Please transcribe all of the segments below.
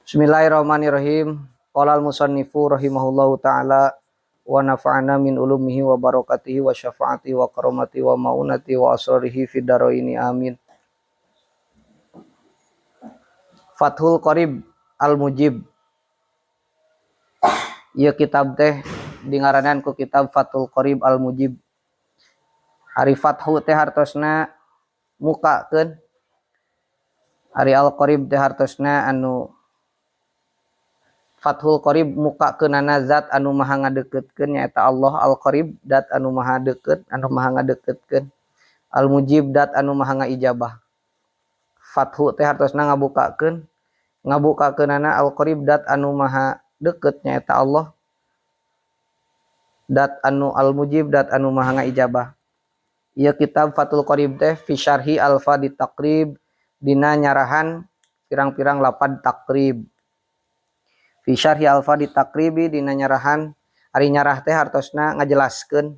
Bismillahirrahmanirrahim. Qala al-musannifu rahimahullahu taala wa nafa'ana min ulumihi wa barakatihi wa syafaatihi wa karamatihi wa maunati wa asrarihi fid dharaini amin. Fathul Qorib Al-Mujib. Ieu kitab teh dingaranan ku kitab Fathul Qorib Al-Mujib. Ari fathu teh hartosna mukakeun. Ari al-Qorib teh hartosna anu Fathul Qorib muka keunana zat anu maha ngadeukeutkeun nyaeta Allah. Al-Qorib dat anu maha deukeut, anu maha ngadeukeutkeun. Al-Mujib dat anu maha ngaijabah. Fathu teh hartosna ngabukakeunana Al-Qorib dat anu maha deukeut nyaeta Allah. Dat anu Al-Mujib dat anu maha ngaijabah. Ieu kitab Fathul Qorib teh fi syarhi al-fadit taqrib dina nyarahan pirang-pirang lapad takrib. Fi syarhi al-fadit taqribi dina nyarahan ari nyarah teh hartosna ngajelaskeun,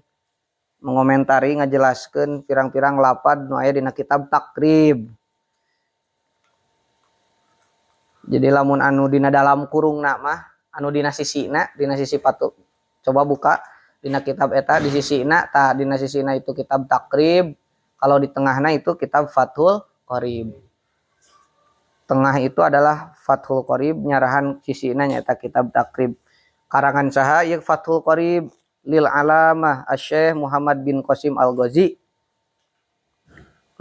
mengomentari ngajelaskeun pirang-pirang lapad nu aya dina kitab takrib. Jadi lamun anu dina dalam kurungna mah anu dina sisina, dina sisi patu coba buka dina kitab eta di sisina, tah dina sisina itu kitab takrib, kalau di tengahna itu kitab Fathul Qorib. Tengah itu adalah Fathul Qorib, nyarahan sisina nyaeta kitab takrib. Karangan saha ieu Fathul Qorib? Lil alamah Asy-Syaikh Muhammad bin Qasim Al-Ghazi.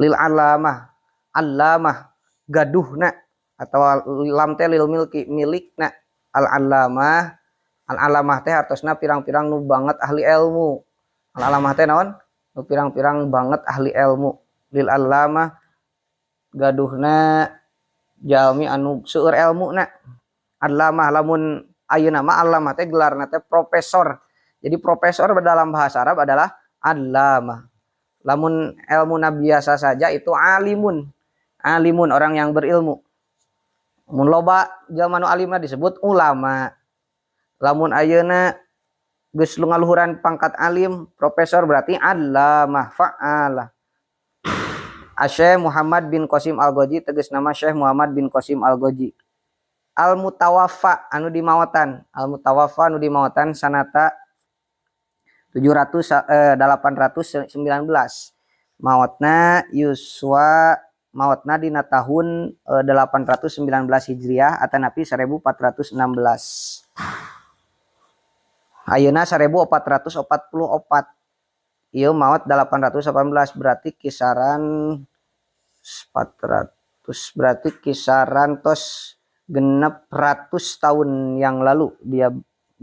Lil alamah, allamah gaduhna atau lam teh lil milki milikna. Al-alamah, al-alamah teh hartosna pirang-pirang nu banget ahli ilmu. Al-alamah teh naon? Nu pirang-pirang banget ahli ilmu. Lil alamah gaduhna jalmi anu seueur ilmuna. Allamah lamun ayeuna mah allamah teh gelarna teh profesor. Jadi profesor dalam bahasa Arab adalah allamah. Lamun ilmuna biasa saja itu alimun. Alimun orang yang berilmu. Mun loba jalma nu alimna disebut ulama. Lamun ayeuna geus ngaluhuran pangkat alim, profesor berarti allamah fa'alah. Asy-Syaikh Muhammad bin Qasim Al-Ghazi tegas nama Syekh Muhammad bin Qasim Al-Ghazi. Al-Mutawaffa anu dimawatan, Al-Mutawaffa anu dimawatan sanata 819. Maotna yuswa maotna dina tahun 819 Hijriah atanapi 1416. Ayeuna 1444. Ieu maot 818 berarti kisaran 400 berarti kisaran tos genep ratus tahun yang lalu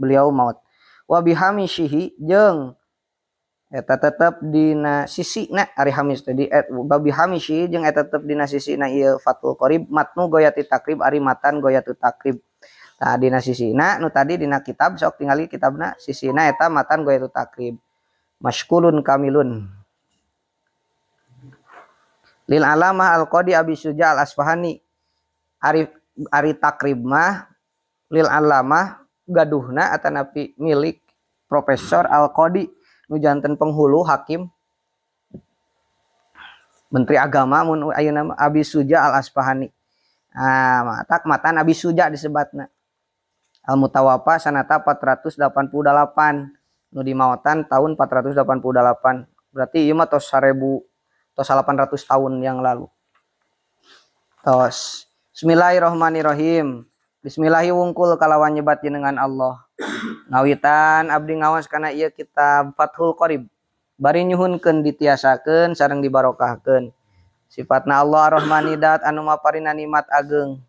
beliau maot. Wa bihamisyihi jeung eta tetep dina sisina ari hamis tadi wa bihamisi jeung eta tetep dina sisina ieu Fathul Qorib matnu goyati takrib ari matan goyatu takrib. Tah dina sisina nu tadi dina kitab sok tingali kitabna sisina eta matan goyatu takrib. Mashkulun kamilun. Lil alamah al-Qadi Abi Suja al-Asfahani. Ari takrib mah lil alamah gaduhna atanapi milik Profesor Al-Qadi nu janten penghulu hakim Menteri Agama mun ayeuna Abi Suja al-Asfahani. Tak matan Abi Suja disebatna. Al-Mutawaffa sanata 488. Nu dimawatan tahun 488. Berarti ieu mah tos 800 tahun yang lalu. Tos. Bismillahirrahmanirrahim. Bismillahi wungkul kalawan nyebat jenengan Allah. Ngawitan abdi ngaos kana ieu kitab Fathul Qorib. Bari nyuhunkeun ditiasakeun sareng dibarokahkeun. Sifatna Allah Ar-Rahmanidat anu maparina nikmat ageung.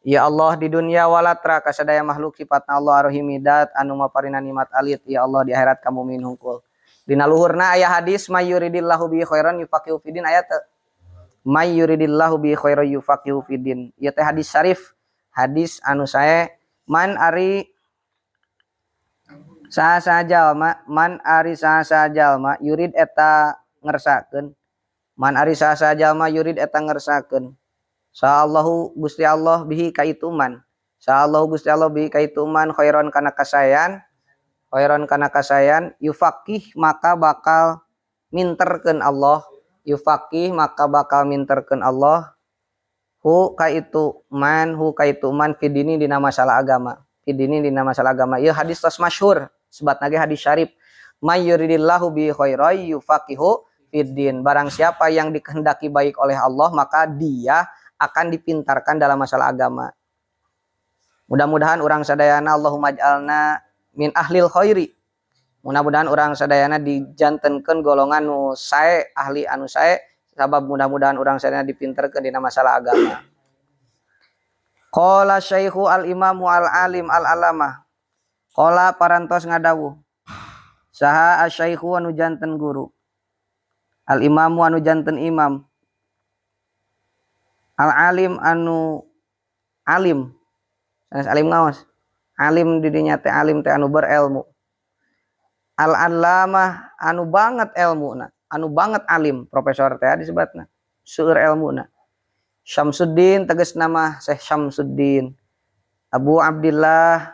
Ya Allah di dunia walatra kasadaya makhluk sifatna Allah Ar-Rahimidat anu maparina nikmat alit. Ya Allah di akhirat kamu min hungkul. Dina luhurna aya hadis may yuridillahu bi khairan yufaqihu fiddin ayat may yuridillahu bi khairan yufaqihu fiddin. Ieu teh hadis syarif, hadis anu sae man ari saha jalma yurid eta ngersakeun. Man ari saha jalma yurid eta ngersakeun. Sa'allahu Gusti Allah bihi kaituman. Sa'allahu Gusti Allah bihi kaituman khairan kana kasayan. Khairan kana kasayan yufaqih maka bakal minterkeun Allah. Yufaqih maka bakal minterkeun Allah. hu ka itu man fidini dina masalah agama, fidini dina masalah agama. Ieu hadis tos masyhur sebat nage hadis syarif, may yuridillahu bi khairai yufaqihu fiddin. Barang siapa yang dikehendaki baik oleh Allah maka dia akan dipintarkan dalam masalah agama. Mudah-mudahan orang sadayana Allahumma ij'alna min ahlil khairi. Mudah-mudahan orang sadayana dijantenkeun golongan nu sae, ahli anu sae, sabab mudah-mudahan orang sadayana dipinterkeun dina masalah agama. Qala syaikhu al-imamu al-alim al-alamah. Qala parantos ngadawuh. Saha asyaikhu anu janten guru. Al-imamu anu janten imam. Al-alim anu alim. Sanes alim ngaos. Alim di dinya teh alim teh anu berilmu. Al-allamah anu banget ilmuna, anu banget alim, profesor teh disebutna. Seueur ilmuna. Syamsuddin tegas nama Syekh Syamsuddin. Abu Abdillah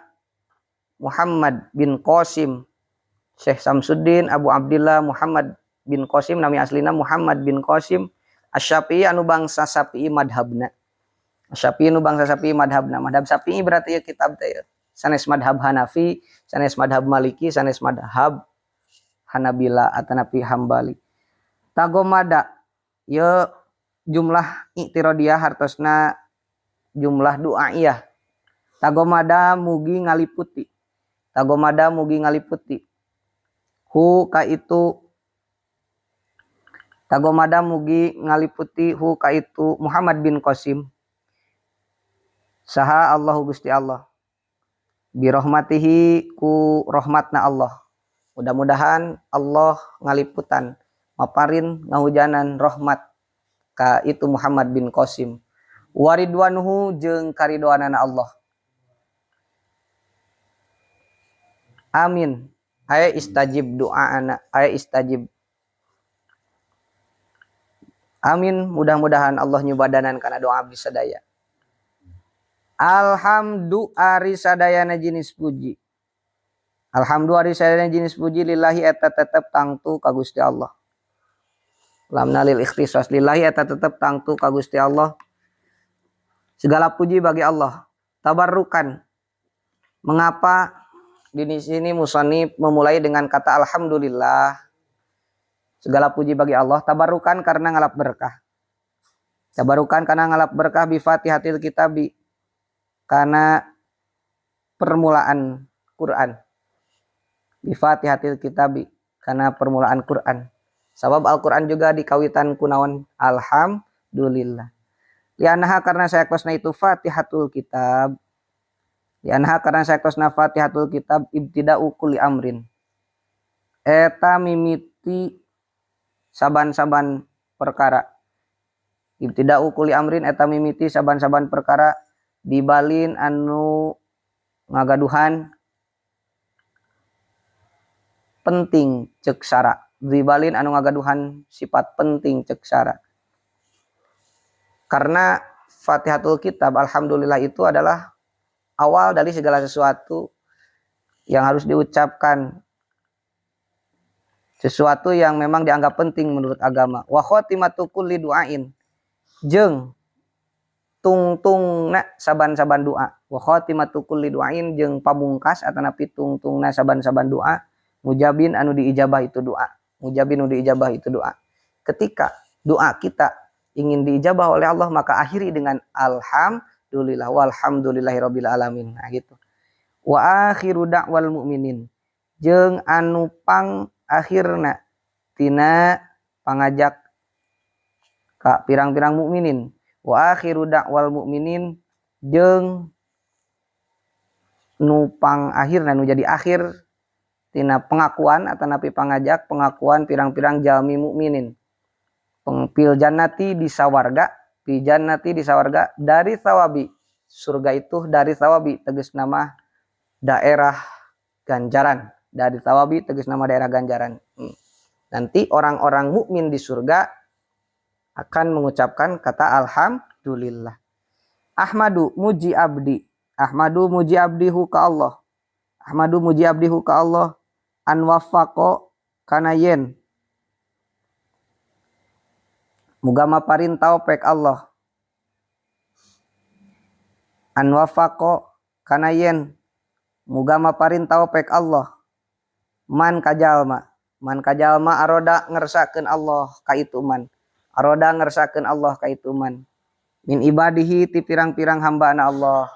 Muhammad bin Qasim. Syekh Syamsuddin Abu Abdillah Muhammad bin Qasim, nami aslina Muhammad bin Qasim. Asy-Syafi'i anu bangsa Syafi'i madhabna. Asy-Syafi'i anu bangsa Syafi'i madhabna. Madhab Syafi'i berarti ya kitab teh. Sanes madhab Hanafi, sanes madhab Maliki, sanes madhab Hanabila atau Nabi Hambali. Tagomada, ya jumlah i'tiradiyah hartosna jumlah du'aiyah. Tagomada mugi ngaliputi. Tagomada mugi ngaliputi. Hu ka itu Tagomada mugi ngaliputi hu ka itu Muhammad bin Qasim. Saha Allahu Gusti Allah. Birahmatihi ku rahmatna Allah. Mudah-mudahan Allah ngaliputan maparin ngahujanan rahmat ka itu Muhammad bin Qasim. Waridwanuhu jeung karidwanana Allah. Amin. Aya istajib doaana, aya istajib. Amin, mudah-mudahan Allah nyubadanan kana doa abdi sadaya. Alhamdu ari sadayana jenis puji. Alhamdu ari sadayana jenis puji lillahi eta tetep tangtu ka Gusti Allah. Lamna lil ikhtisas lillahi eta tetep tangtu ka Gusti Allah. Segala puji bagi Allah. Tabarrukan. Mengapa di sini musannif memulai dengan kata alhamdulillah? Segala puji bagi Allah. Tabarrukan karena ngalap berkah. Tabarrukan karena ngalap berkah bi Fatihatil Kitabi. Karena permulaan Quran. Bi Fatihatil Kitabi. Karena permulaan Quran. Sabab Al-Quran juga dikawitan kunaon alhamdulillah. Lianha karena saya kosna itu Fatihatul Kitab. Lianha karena saya kosna Fatihatul Kitab ibtida'u kulli amrin. Eta mimiti saban-saban perkara. Ibtida'u kulli amrin eta mimiti saban-saban perkara. Dibalin anu ngagaduhan penting cek sara. Dibalin anu ngagaduhan sifat penting cek sara. Karena Fatihatul Kitab alhamdulillah itu adalah awal dari segala sesuatu yang harus diucapkan, sesuatu yang memang dianggap penting menurut agama. Wa khotimatu kulli du'ain jeung tungtungna saban-saban doa. Wa khotimatu kulli du'ain jeung pamungkas atanapi tungtungna saban-saban doa. Mujabin anu diijabah itu doa. Mujabin anu diijabah itu doa. Ketika doa kita ingin diijabah oleh Allah maka akhiri dengan alhamdulillah walhamdulillahirabbil alamin. Nah gitu. Wa akhiru da'wal mu'minin jeung anu pang akhirna tina pangajak ka pirang-pirang mukminin. Wa akhiru da'wal mu'minin jeung nu pang akhirna nu jadi akhir tina pengakuan atanapi pangajak pengakuan pirang-pirang jalmi mukminin. Pil jannati di sawarga, pi jannati di sawarga dari sawabi. Surga itu dari sawabi tegas nama daerah ganjaran. Dari sawabi tegas nama daerah ganjaran. Nanti orang-orang mukmin di surga akan mengucapkan kata alhamdulillah. Ahmadu muji abdi. Ahmadu muji abdihu ka Allah. Ahmadu muji abdihu ka Allah. An wafaqo kana yen. Muga maparin taufik Allah. an wafaqo kana yen muga maparintaw pek Allah man kajalma aroda ngersakeun Allah ka itu man aroda ngersakeun Allah ka itu man min ibadihi ti pirang-pirang hambana Allah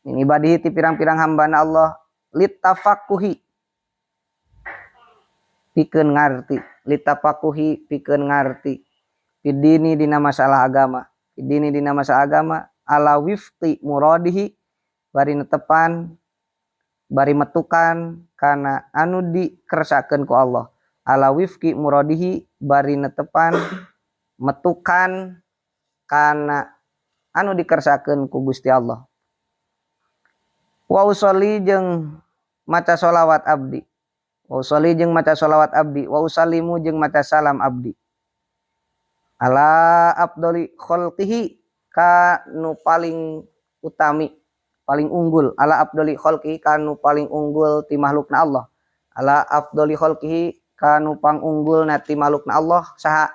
min ibadihi ti pirang-pirang hambana Allah litafakuhi pikeun ngarti litafakuhi pikeun ngarti pidini dina masalah agama pidini dina masalah agama ala wifqi muradihi bari netepan bari metukan kana anu dikersakeun ku Allah ala wifqi muradihi bari netepan metukan kana anu dikersakeun ku Gusti Allah wa usolli jeung maca sholawat abdi wa usolli jeung maca sholawat abdi wa usallimu jeung maca salam abdi ala afdoli khalqihi ka nu paling utami paling unggul ala afdoli khalqihi kanu paling unggul ti makhlukna Allah ala afdoli khalqihi kanu pangunggulna ti makhlukna Allah saha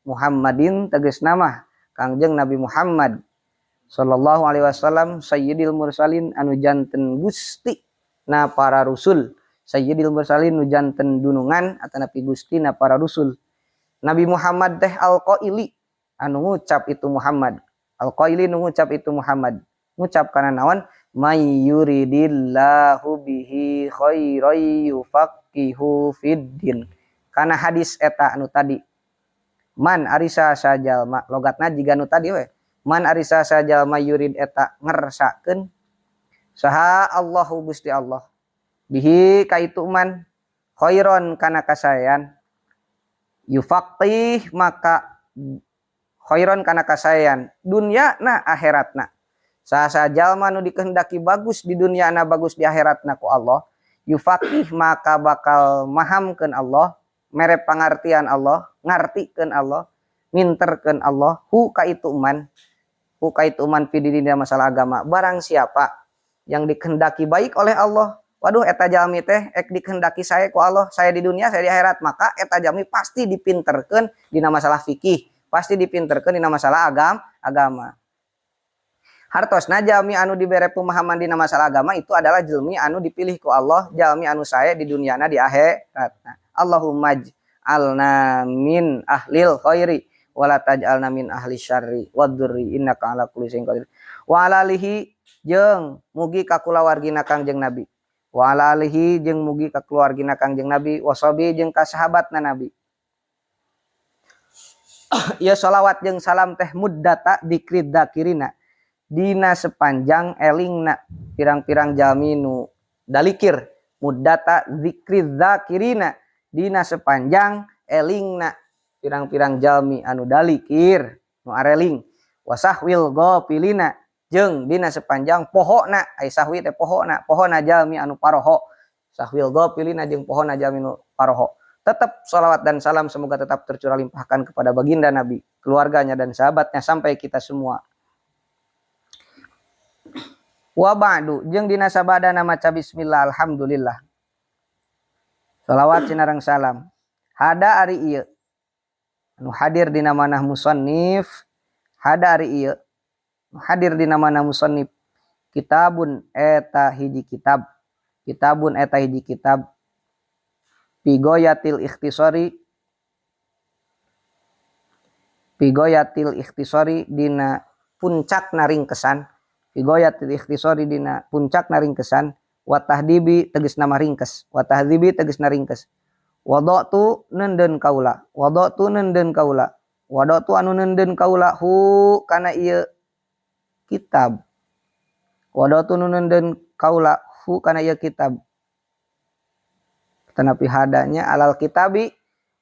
Muhammadin tegasna mah Kangjeng Nabi Muhammad sallallahu alaihi wasallam sayyidil mursalin anu janten gusti na para rusul sayyidil mursalin nu janten dunungan atanapi gusti na para rusul Nabi Muhammad teh alqaili anu ngucap itu Muhammad alqaili nu ngucap itu Muhammad ngucap kana naon may yuridillahu bihi khairan yufaqihu fiddin kana hadis eta anu tadi man arisa sajalma logatna jiga anu tadi we man arisa sajalma yurid eta ngersakeun saha Allahu Gusti Allah bihi ka itu man khairon kana kasayan yufaqih maka khairon kana kasayan dunya na akhiratna saha jalma nu dikehendaki bagus di dunia na bagus di akhiratna ku Allah yufaqih maka bakal mahamkeun Allah mere pangartian Allah ngartikeun Allah nginterkeun Allah hu ka itu man fidina masalah agama barang siapa yang dikehendaki baik oleh Allah waduh eta jalmi teh ek dikehendaki saya ku Allah saya di dunia saya di akhirat maka eta jalmi pasti dipinterkeun dina masalah fikih pasti dipinterkeun dina masalah agama hartosna jalmi anu dibere pemahaman dina masalah agama itu adalah jalmi anu dipilih ku Allah jalmi anu saya di duniana di akhirat Allahumma ij'alna min ahlil khairi wala taj'alna min ahli syarri wadurri innaka ala kulli syai'in qadir wa ala alihi jeung mugi ka kulawargina Kangjeng Nabi wa ala alihi jeung mugi ka keluargina Kangjeng Nabi wasabi jeung ka sahabatna Nabi ya sholawat jeung salam teh muddata dikrid dzakirina dina sepanjang elingna pirang-pirang jalmi nu dalikir muddata dzikrid dzakirina dina sepanjang elingna pirang-pirang jalmi anu dalikir nu areling wasahwil ghafilina jeung dina sepanjang pohona ai sahwi teh pohona jalmi anu paroho sahwil ghafilina jeung pohona jalmi anu paroho tetap sholawat dan salam semoga tetap tercurah limpahkan kepada baginda Nabi keluarganya dan sahabatnya sampai kita semua wa ba'du jeung dina sabadana maca bismillah alhamdulillah sholawat sinareng salam hada ari ieu anu hadir dina manah musannif hada ari ieu anu hadir dina manah musannif kitabun eta hiji kitab pigoyatil ikhtisari dina puncak naringkesan pigoyatil ikhtisari dina puncak naringkesan wa tahdibi tegasna maringkes wa tahdibi tegasna ringkes wadatu nenden kaula wadatu anu nenden kaula hu kana ieu kitab wadatu nenden kaula hu kana ieu kitab tanapi hadanya alal kitabi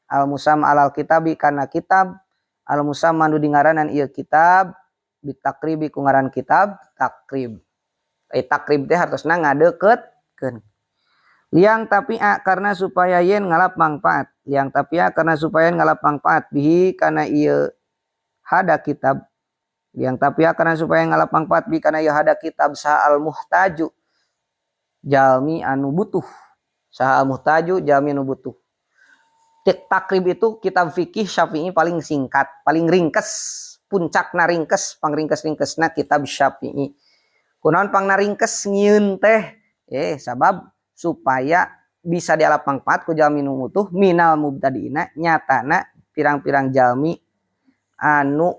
al musam alal kitabi kana kitab al musam anu dingaranan ieu kitab bitakribi ku ngaran kitab takrib takrib teh hartosna ngadeukeutkeun liang tapia karena supaya yen ngalap manfaat bihi kana ieu hada kitab liang tapia karena supaya ngalap manfaat bihi kana ieu hada kitab sa'al muhtaju jalmi anu butuh sa'al muhtaju jalmi anu butuh takrib itu kitab fikih Syafi'i paling singkat paling ringkes puncak naringkes pangringkes-ringkesna kitab Syafi'i. Kunaon pang naringkes nyieun teh sabab supaya bisa dialap mangfaat ku jalmi nu mutuh minal mubtadiina nyatana pirang-pirang jalmi anu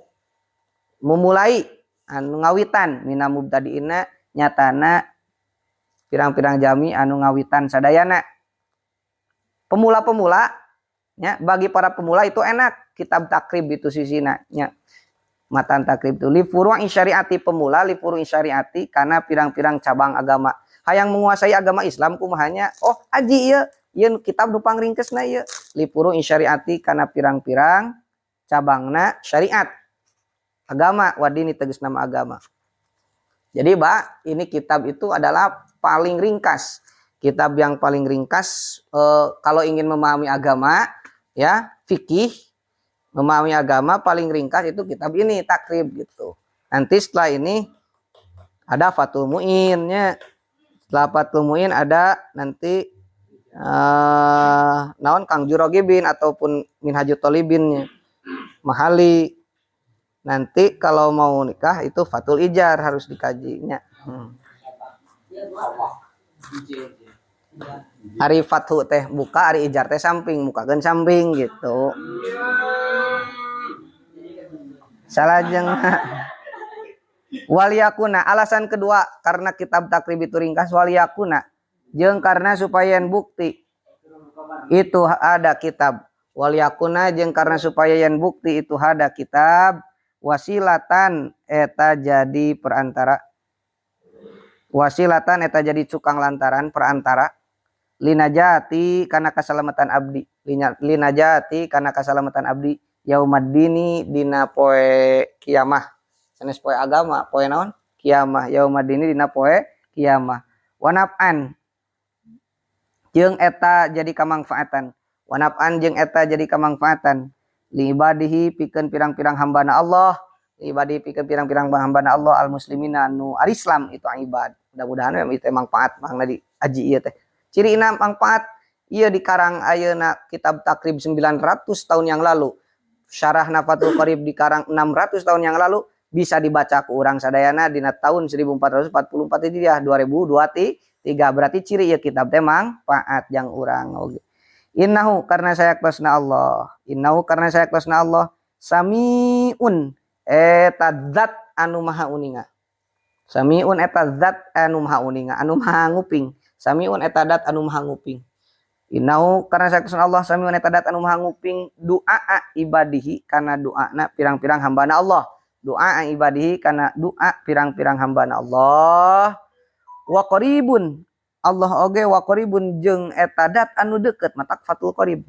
memulai anu ngawitan minal mubtadiina nyatana pirang-pirang jalmi anu ngawitan sadayana. Pemula-pemula nya bagi para pemula itu enak kitab takrib itu sisina nya. Matan takrib itu li furu'i syariati pemula li furu'i syariati karena pirang-pirang cabang agama. Hayang menguasai agama Islam kumahanya aji ieu kitab nu pangringkesna ieu li furu'i syariati karena pirang-pirang cabangna syariat agama wadini tegas nama agama. Jadi ini kitab itu adalah paling ringkas. Kitab yang paling ringkas kalau ingin memahami agama ya fikih memahami agama paling ringkas itu kitab ini takrib gitu. Nanti setelah ini ada Fathul Mu'innya. Setelah Fathul Mu'in ada nanti naon Kang Jurogibin ataupun Minhajut Thalibinnya. Mahali. Nanti kalau mau nikah itu Fathul Ijar harus dikajinya. Ari Fathu teh buka, ari Ijar teh samping, mukakeun samping gitu. Salajeng waliyakuna alasan kedua karena kitab takrib itu ringkas waliyakuna jeung karena supaya bukti itu ada kitab waliyakuna jeung karena supaya yen bukti itu ada kitab wasilatan eta jadi perantara wasilatan eta jadi cukang lantaran perantara linajati kana kasalamatan abdi linajati kana kasalamatan abdi yaumaddini dina poe kiamah sanes poe agama poe naon kiamah yaumaddini dina poe kiamah wanafan jeung eta jadi kamangfaatan wanafan jeung eta jadi kamangfaatan li ibadihi pikeun pirang-pirang hambana Allah li ibadihi pikeun pirang-pirang hambana Allah al muslimina anu al-Islam itu ibad mudah-mudahan itu manfaat mangna di aji ieu teh cirina manfaat ieu dikarang ayeuna kitab takrib 900 tahun yang lalu syarahna Fathul Qorib dikarang 600 tahun yang lalu bisa dibaca ku urang sadayana dina tahun 1444 Hijriah 2023 berarti ciri ya kitab teh manfaat yang urang oge. Innahu karena saya kelasna Allah innahu karena saya kelasna Allah samiun eta zat anu maha uninga samiun eta zat anu maha uninga anu maha nguping samiun eta zat anu maha nguping. Inau karena saya kesan Allah sami wanita dat anu maha nguping doa ibadihi karena doana pirang-pirang hambana Allah doa ibadihi karena doa pirang-pirang hambana Allah wa qaribun Allah oge wa qaribun jeung eta dat anu deukeut matak Fathul Qorib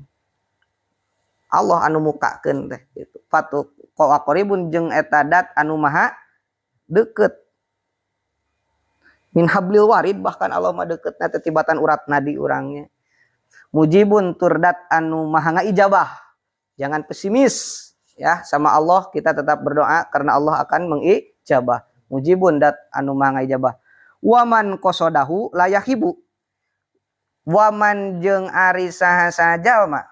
Allah anu mukakeun teh gitu Fathul wa qaribun jeung eta dat anu maha deukeut min hablil warid bahkan Allah mah deukeutna teh tibatan urat nadi urangnya mujibun turdat anu maha ngaijabah jangan pesimis ya sama Allah kita tetap berdoa karena Allah akan mengijabah mujibun dat anu maha ngaijabah waman qosodahu layahibu waman jeung ari saha jalma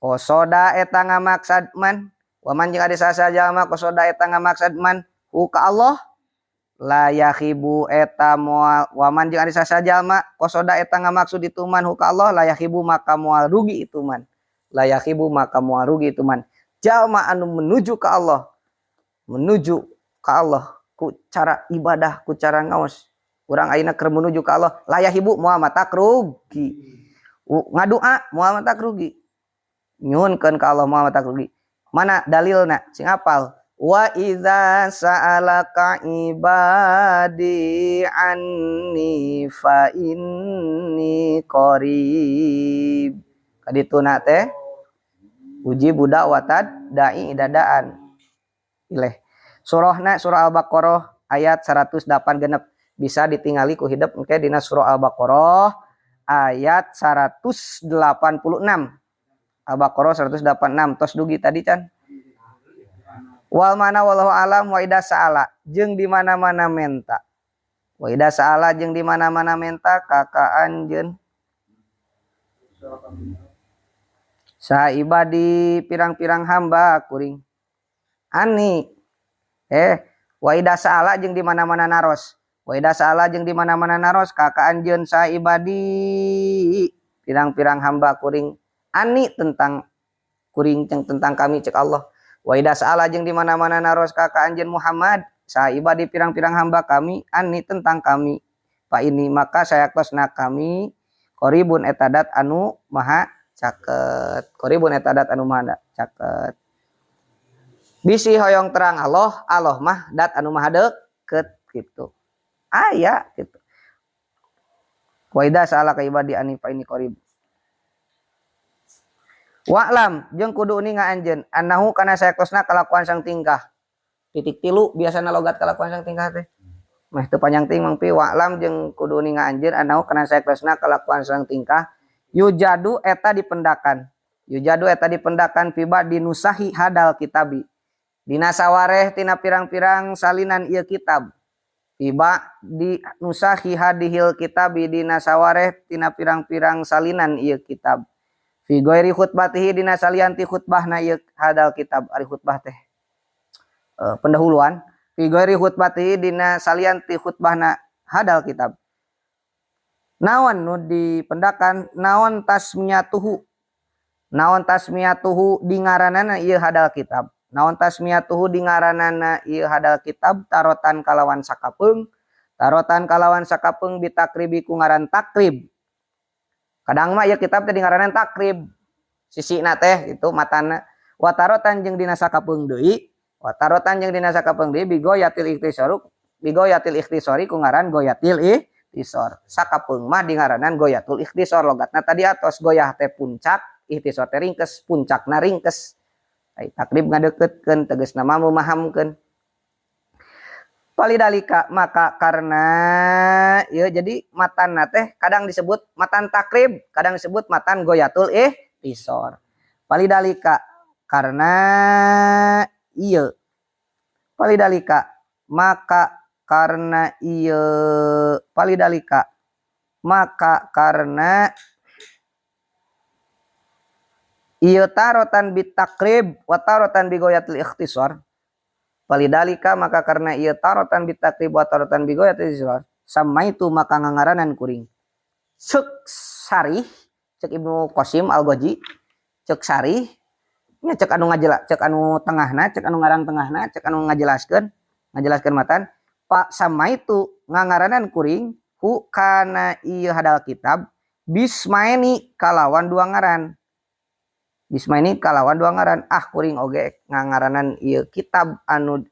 qosoda eta ngamaksad man waman jeung ari saha jalma qosoda eta ngamaksad man hu ka Allah la yakhibu eta moal waman jeung ari saha jalma qosoda eta ngamaksud itu man hu ka Allah la yakhibu maka moal rugi itu man la yakhibu maka moal rugi itu man jalma anu menuju ka Allah ku cara ibadah ku cara ngaos urang ayeuna keur menuju ka Allah la yakhibu moal matak rugi ngadua moal matak rugi nyuhunkeun ka Allah moal matak rugi mana dalilna sing apal wa idza sa'alaka ibadi anni fa inni qarib kadituna teh uji budak watad dai dadaan ileh surahna surah Al-Baqarah ayat 108 genep bisa ditingali ku hidup engke dina surah Al-Baqarah ayat 186 Al-Baqarah 186 tos dugi tadi can wal mana wallahu alam wa idza sa'ala jeung di mana-mana menta wa idza sa'ala jeung di mana-mana menta ka anjeun sa ibadi pirang-pirang hamba kuring ani Wa ida saala jeung di mana-mana naros. Wa ida saala jeung di mana-mana naros ka anjeun sa ibadi pirang-pirang hamba kuring ani tentang kuring tentang kami cek Allah. Wa ida saala jeung di mana-mana naros ka anjeun Muhammad sa ibadi pirang-pirang hamba kami ani tentang kami. Fa ini maka saya tosna kami qoribun etadat anu maha caket. Qoribun etadat anu maha caket. Bisi hoyong terang Allah, Allah mah dat anu maha deket gitu. Aya gitu. Wa idza sa'alaka ibadi anni fa inni qarib. Wa'lam jeung kudu uning anjeun annahu kana saektosna kalakuan sang tingkah. Titik tilu biasana logat kalakuan sang tingkah teh. Mah teu panjang ting mangpi wa'lam jeung kudu uning anjeun annahu kana saektosna kalakuan sang tingkah yujadu eta dipendakan. Yujadu eta dipendakan fiba dinusahi hadal kitabi. Dina sawareh tina pirang-pirang salinan ieu kitab. Tiba di nusahi hadihil kitab dina sawareh tina pirang-pirang salinan ieu kitab. Fi ghairi khutbatihi dina salianti khutbahna ieu hadal kitab. Ari khutbah teh pendahuluan. Fi ghairi khutbatihi dina salianti khutbahna hadal kitab. Naon nu dipendakan naon tasmiyatuhu. Naon tasmiyatuhu di ngaranana ieu hadal kitab. Naon tasmiyatuhu di ngaranana ieu hadal kitab tarotan kalawan sakapeung. Tarotan kalawan sakapeung bitakribi ku ngaran takrib. Kadang mah ieu kitab teh di ngaranan takrib. Sisina teh itu matana. Wa tarotan jeung dina sakapeung deui. Wa tarotan jeung dina sakapeung deui bigoyatil ikhtisaru. Bigoyatil ikhtisari ku ngaran goyatil ikhtisar. Sakapeung mah di ngaranan goyatul ikhtisar logatna tadi atos goyah teh puncak, ikhtisar teh ringkes, puncakna ringkes. Takrib ngadeukeutkeun tegasna mah memahamkeun. Palidalika maka karena ya jadi matan teh kadang disebut matan takrib, kadang disebut matan goyatul ikhtisar. Palidalika karena ieu. Palidalika maka karena ieu. Palidalika maka karena ieu tarotan bitakrib wa tarotan bigoyatil ikhtisar. Palidalika maka karena ieu tarotan bitakrib wa tarotan bigoyatil ikhtisar. Samaitu maka ngangaranan kuring. Cek sarih, cek Ibnu Qasim Al-Ghazi, cek sarih, nya cek anu ngajelas, cek anu tengahna, cek anu ngarang tengahna, cek anu ngajelaskeun matan. Pak samaitu ngangaranan kuring hu kana ieu hadal kitab bismaini kalawan dua ngaran. Bismaini kalawan dua ngaran kuring oge ngangaranan ieu kitab anu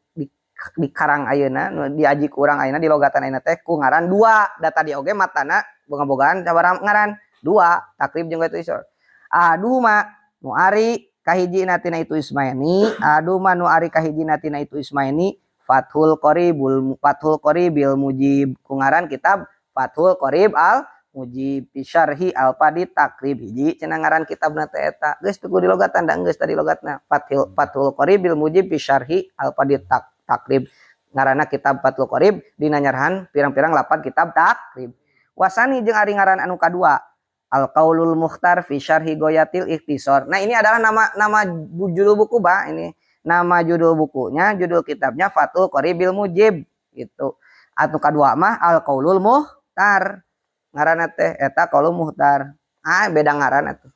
dikarang ayeuna nu diaji ku urang ayeuna di logatan ayeuna teh ku ngaran dua da tadi oge matana boga-bogaan sabaraha ngaran dua takrib jeung itu isor. Adu mah nu ari kahijina tina itu ismaini, adu mah nu ari kahijina tina itu ismaini Fathul Qoribil Mujib ku ngaran kitab Fathul Qorib al Mujib bisyarhi al-Padi takrib hiji cenah ngaran kitabna teh eta geus tuku di logatan da geus tadi logatna Fathul Qoribil Mujib bisyarhi al-Padi takrib ngaranna kitab Fathul Qorib dina nyarahan pirang-pirang 8 kitab takrib. Wasani jeung ari ngaran anu kadua Al-Qaulul Mukhtar fi syarhi Goyatil Ikhtisar. Nah ini adalah nama judul buku ini nama judul bukunya, judul kitabnya Fathul Qoribil Mujib gitu. Anu kadua mah Al-Qaulul Mukhtar. Ngaranna teh eta qaulul mukhtar. Beda ngaran atuh.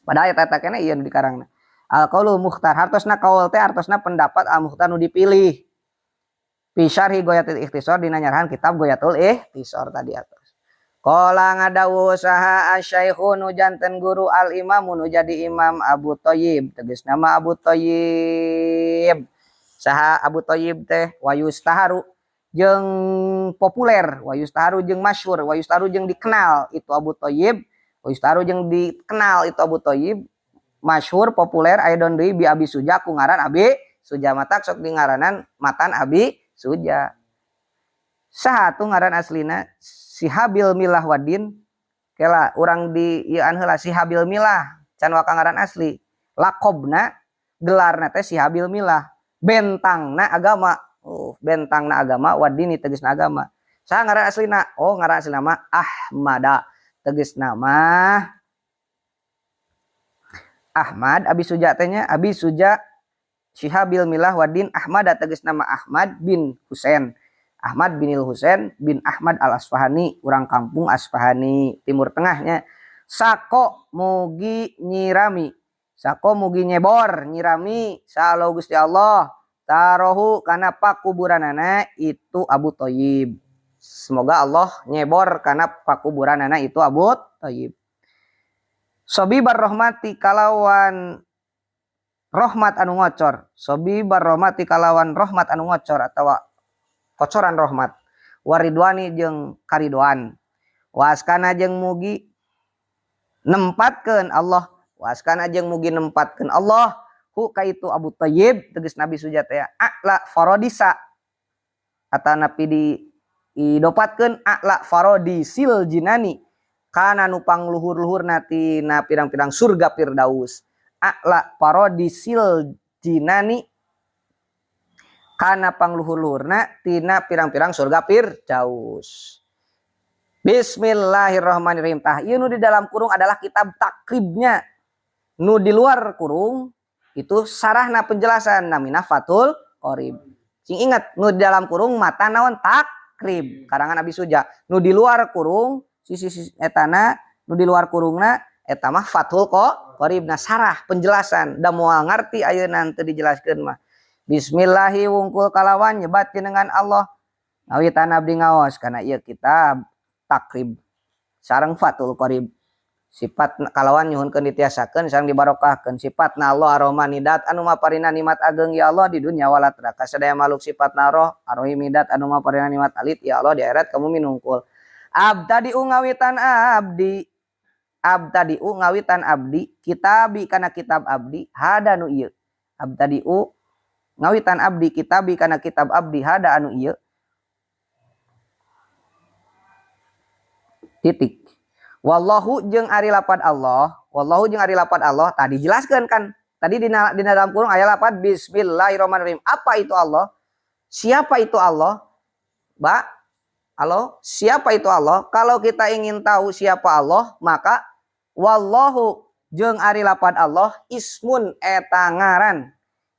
Padahal eta keneh ieu nu dikarangna. Al qaulul mukhtar hartosna qaul teh hartosna pendapat al mukhtar nu dipilih. Fi syarhi Goyatul Ikhtisar dina nyarahan kitab Goyatul Ikhtisar tadi atas. Qala ngadawuh saha asy-syaikhu nu janten guru al imam nu jadi Imam Abu Thayyib tegas nama Abu Thayyib. Saha Abu Thayyib teh wa yustaharu jeung populer, wa yustaharu jeung masyhur, wa yustaharu jeung dikenal itu Abu Thayyib, wa yustaharu jeung dikenal itu Abu Thayyib, masyhur populer aidon deui bi Abi Suja ku ngaran Abi Suja matak sok di ngaranan matan Abi Suja. Saha tu ngaran aslina Sihabil Milah Wadin, kela urang di ieu heula Sihabil Milah, can waka ngaran asli. Laqabna gelarna teh Sihabil Milah, bentangna agama. Bentangna agama wadini tegasna agama. Saha ngaran aslina? Ngaran aslina mah Ahmada. Tegasna mah Ahmad. Abi Suja teh nya Abi Suja Syihabil Milah Wadin Ahmad tegas nama Ahmad bin Husain. Ahmad bin Husain bin Ahmad al-Asfahani, orang kampung Asfahani, Timur Tengahnya. Sako mugi nyirami. Sako mugi nyebor nyirami salo Gusti Allah. Tarohu kana pakuburanana itu Abu Thayyib. Semoga Allah nyebor kana pakuburanana itu Abu Thayyib. Sobi barrohmati kalawan rahmat anu ngocor. Sobi barrohmati kalawan rahmat anu ngocor atau kocoran rahmat. Waridwani jeung karidoan. Waskana jeung mugi nempatkeun Allah. Waskana jeung mugi nempatkeun Allah hu kaitu Abu Thayyib tegas Nabi sujat ya a'la farodisa atau napi didopatkeun a'la farodisil jinani kana nupang luhur-luhur nati na pirang-pirang surga Firdaus. A'la farodisil jinani kana pangluhur-luhurna tina pirang-pirang surga Firdaus. Bismillahirrahmanirrahim. Tah ieu nu di dalam kurung adalah kitab takribnya. Nu di luar kurung itu sarahna penjelasan namina Fathul Qorib. Sing ingat nu di dalam kurung mata naon takrib karangan Abi Suja. Nu di luar kurung sisi etana nu di luar kurungna eta mah Fathul Qorib na sarah penjelasan da moal ngarti ayeuna teu dijelaskeun mah. Bismillahi wungkul kalawan nyebat jenengan Allah ngawitan abdi ngaos kana ieu kitab takrib sareng Fathul Qorib. Sifat kalawan nyuhunkeun ditiasakeun sareng dibarokahkeun sifatna Allah ar-Rahmanidat anu maparina nikmat ageng ya Allah di dunya wal akhirah. Kasadaya makhluk sifatna roh ar-Rahimidat anu maparina nikmat alit ya Allah di akhirat kamu minungkul. Abtadi'u ngawitan abdi. Abtadi'u ngawitan abdi kitabi kana kitab abdi hada nu ieu. Abtadi'u ngawitan abdi kitabi kana kitab abdi hada anu ieu. Titik. Wallahu jeung ari lapad Allah, wallahu jeung ari lapad Allah tadi jelaskeun kan. Tadi di dalam kurung aya lapad bismillahirrahmanirrahim. Apa itu Allah? Siapa itu Allah? Ba? Halo, siapa itu Allah? Kalau kita ingin tahu siapa Allah, maka wallahu jeung ari lapad Allah ismun eta ngaran.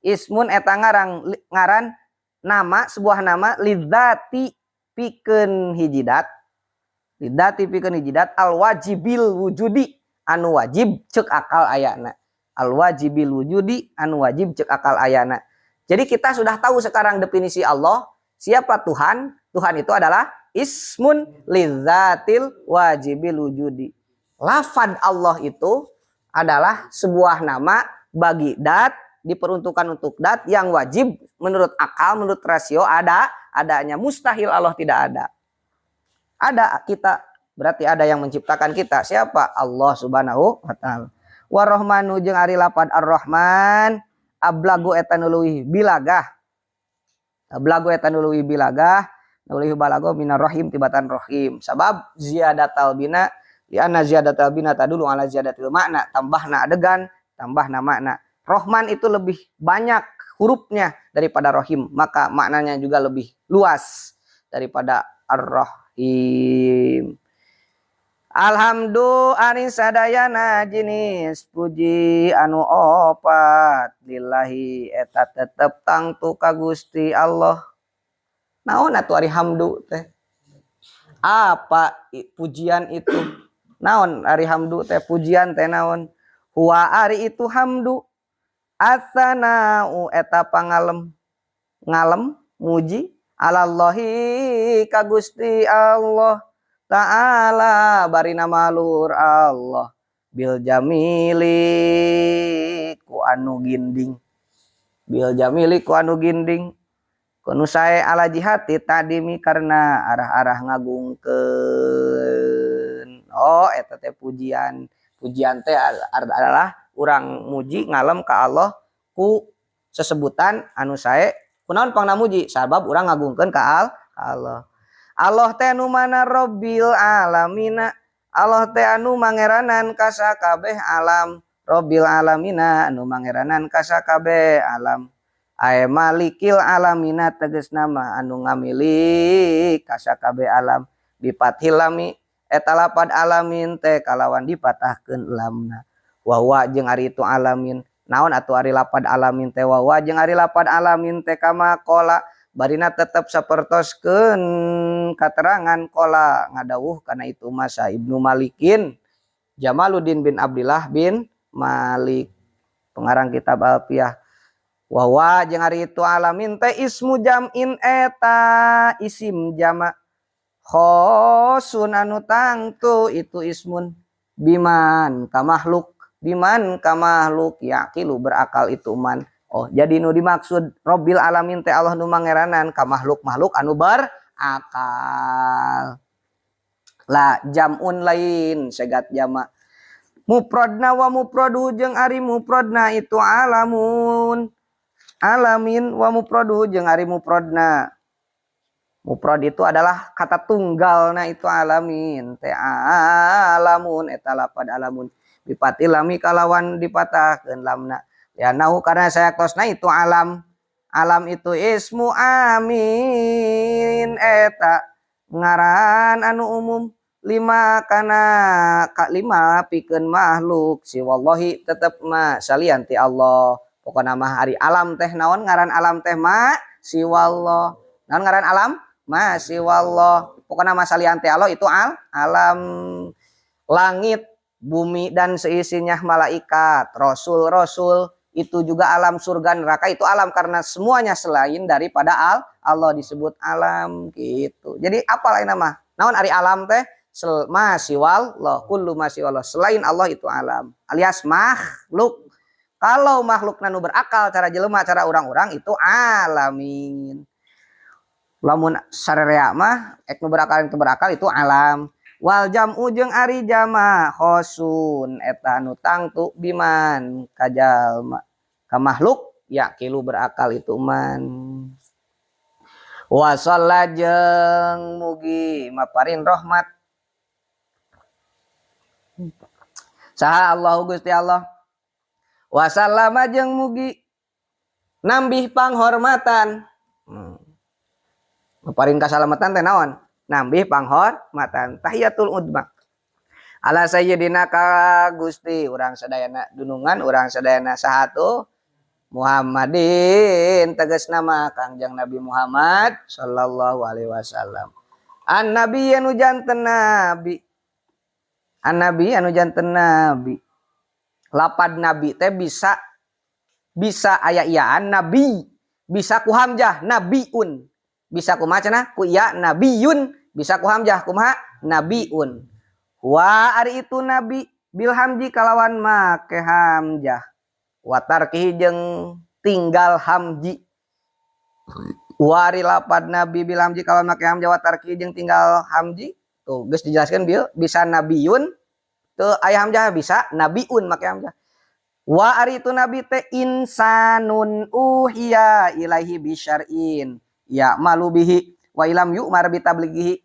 Ismun eta ngaran nama sebuah nama lidzati pikeun hijidat. Lidati pikeun hijidat al wajibil wujudi anu wajib ceuk akal ayana. Al wajibil wujudi anu wajib ceuk akal ayana. Jadi kita sudah tahu sekarang definisi Allah. Siapa Tuhan? Tuhan itu adalah ismun lidzatil wajibil wujudi. Lafad Allah itu adalah sebuah nama bagi dat diperuntukkan untuk dat yang wajib menurut akal, menurut rasio adanya. Mustahil Allah tidak ada. Ada kita, berarti ada yang menciptakan kita. Siapa? Allah subhanahu wa ta'ala. Warahmanu jeung ari lapad ar-Rahman ablagu eta nu leuwih bilagah. Ablagu eta nu leuwih bilagah, nu leuwih balago minar rahim tibatan rahim. Sabab ziyadatal bina li anna ziyadatal bina tadulu ala ziyadatil makna, tambahna adegan, tambahna makna. Rahman itu lebih banyak hurufnya daripada rahim, maka maknanya juga lebih luas daripada ar-rahim. Alhamdulillah ari sadayana jenis puji anu opat lillahi eta tetep tangtu ka Gusti Allah. Naon atuh ari hamdu teh? Apa pujian itu? Naon ari hamdu teh? Pujian teh naon? Huwa ari itu hamdu as-sana'u eta pangalem ngalem muji alallahi ka Gusti Allah ta'ala barina malur Allah bil jamili ku anu ginding bil jamili ku anu ginding kunu sae ala jihati tadimi karena arah-arah ngagungkeun. Oh eta teh pujian teh adalah urang muji ngalem ka Allah ku sesebutan anu sae kunaon pangna muji sabab urang ngagungkeun ka Allah. Allah teh anu mana Rabbil alamina. Allah teh anu mangeranan ka sakabeh alam. Rabbil alamina anu mangeranan ka sakabeh alam. Ae malikil alamina tegasna mah anu ngamilik ka sakabeh alam. Bipathil lami eta lapad alamin teh kalawan dipatahkeun lamna. Wa huwa jeung ari itu alamin naon atuh ari lapad alamin teh wa jeung ari lapad alamin teh kama qala barina tetep sapertoskeun katerangan qala ngadawuh kana itu masa Ibnu Malikin Jamaluddin bin Abdillah bin Malik pengarang kitab Alfiyah wa jeung ari itu alamin teh ismu jam'in eta isim jama' khosun anu tangtu itu ismun biman ka makhluk yaqilu berakal itu man. Oh jadi nu dimaksud Rabbil alamin teh Allah nu mangeranan ka makhluk anu berakal. La jamun lain segat jama mufradna wa mufradu jeung ari mufradna itu alamin wa mufradu jeung ari mufradna. Mufrad itu adalah kata tunggal nah itu alamin teh alamun eta lapad alamun bipatil lami kalawan dipatahkeun lamna ya nahu karena saya tosna itu alam itu ismu amin eta ngaran anu umum lima pikeun makhluk si wallahi tetep mah salian ti Allah pokona mah ari alam teh naon ngaran alam teh ma si wallah naon ngaran alam masih wallah pokoknya masalian teh Allah itu alam langit bumi dan seisinya malaikat rasul itu juga alam surga neraka itu alam karena semuanya selain daripada Allah disebut alam gitu. Jadi apa lain nama naon ari alam teh masih wallah kullu masih wallah selain Allah itu alam alias makhluk. Kalau makhluk nanu berakal cara jelema cara orang-orang itu alamin. Lamun sarerea mah ek nu berakal itu alam wal jam'u jeung ari jama khosun eta nu tangtu biman kajalma ka makhluk yaqilu berakal itu man wa shalla jeung mugi maparin rahmat saha Allahu Gusti Allah wa sallama jeung mugi nambih panghormatan paring kasalamatan teh naon nambih panghormatan tahiyatul udma ala sayyidina ka Gusti urang sadayana dunungan urang sadayana sahatu Muhammadin tegas nama Kangjeng Nabi Muhammad sallallahu alaihi wasallam an nabi anu janten nabi lapad nabi teh bisa aya iyaan nabi bisa ku hamzah nabiun bisa kumaha cenah ku ya nabiyun bisa ku hamzah kumaha nabiun wa ari itu nabi bil hamji kalawan make hamzah wa tarkihi jeung tinggal hamji wa ari lapad nabi bil hamji kalawan make hamzah wa tarkihi jeung tinggal hamji tuh geus dijelaskeun bil bisa nabiyun teu aya hamzah bisa nabiun make hamzah wa ari itu nabi teh insanun uhiya ilaihi bisyar'in ya malu bihi wa ilam yu'mar bitablighihi.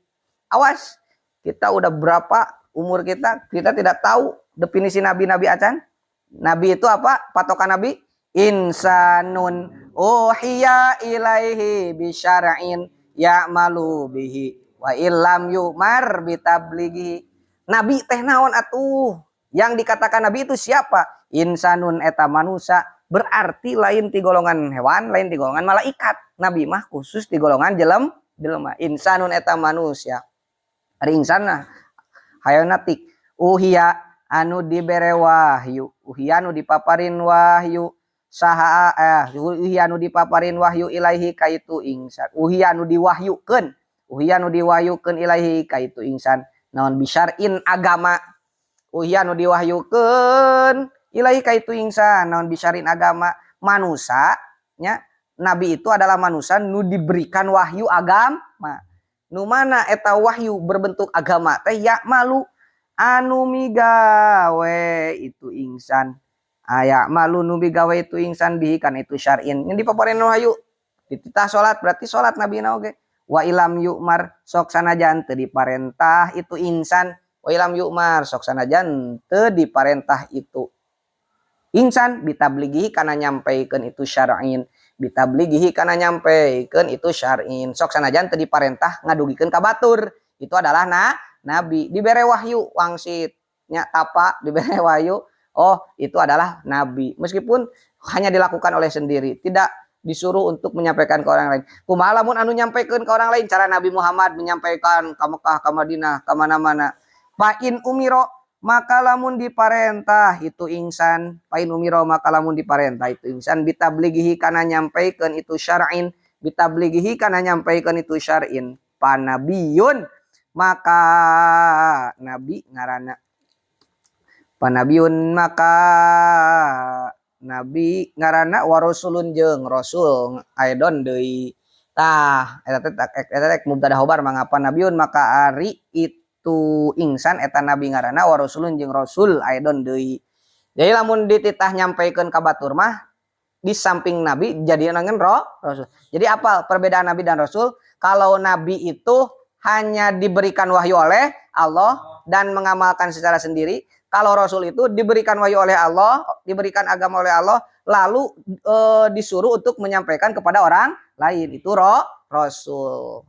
Awas, kita udah berapa umur kita tidak tahu definisi nabi acan. Nabi itu apa? Patokan nabi insanun uhiya ilaihi bisyar'in ya malu bihi wa ilam yu'mar bitablighihi. Nabi teh naon atuh? Yang dikatakan nabi itu siapa? Insanun eta manusia berarti lain ti golongan hewan, lain ti golongan malaikat. Nabi mah khusus di golongan jelema. Insanun eta manusia. Ari insan nah hayana tik uhiya anu dibere wahyu, uhiya anu dipaparin wahyu saha uhiya anu dipaparin wahyu ilaihi kaitu insan. Uhiya anu diwahyukeun ilaihi kaitu insan. Naon bisyar'in agama. Uhiya anu diwahyukeun ilaihi kaitu insan. Naon bisyar'in agama manusia nya. Nabi itu adalah manusia nu diberikan wahyu agama. Nu mana eta wahyu berbentuk agama teh ya malu anu migawe itu insan. Aya malu nu migawe itu insan bihi kan itu syar'in. Yang dipaparin wahyu dititah salat berarti salat nabi na oge. Wa ilam yu'mar sok sanajan teu diparentah itu insan. Wa ilam yu'mar sok sanajan teu diparentah itu insan bitablighi kana nyampaikeun itu syar'in. Bitablighi kana nyampeikeun itu syar'in sok sanajan teu diparentah ngadugikeun ka batur itu adalah nabi dibere wahyu wangsit nya tapa dibere wahyu oh itu adalah nabi, meskipun hanya dilakukan oleh sendiri, tidak disuruh untuk menyampaikan ke orang lain. Kumaha lamun anu nyampaikan ke orang lain, cara Nabi Muhammad menyampaikan ke Mekah, ke Madinah, ke mana-mana. Pain umiro, maka lamun diparentah itu ingsan, pain umiro maka lamun diparentah itu ingsan, bitabligihi kana nyampaikan itu syar'in, bitabligihi kana nyampaikan itu syar'in, panabiyun maka nabi ngaranna, panabiyun maka nabi ngaranna wa rasulun jeung rasul aidon deui. Tah eta teh mubtada khobar mangapa nabiun maka ari itu ingsan eta nabi ngaranna wa rasulun jeung rasul aidon deui. Jadi lamun dititah nyampaikeun ka batur mah di samping nabi jadi nangen rasul. Jadi apa perbedaan nabi dan rasul? Kalau nabi itu hanya diberikan wahyu oleh Allah dan mengamalkan secara sendiri. Kalau Rasul itu diberikan wahyu oleh Allah, diberikan agama oleh Allah, lalu disuruh untuk menyampaikan kepada orang lain. Itu Rasul.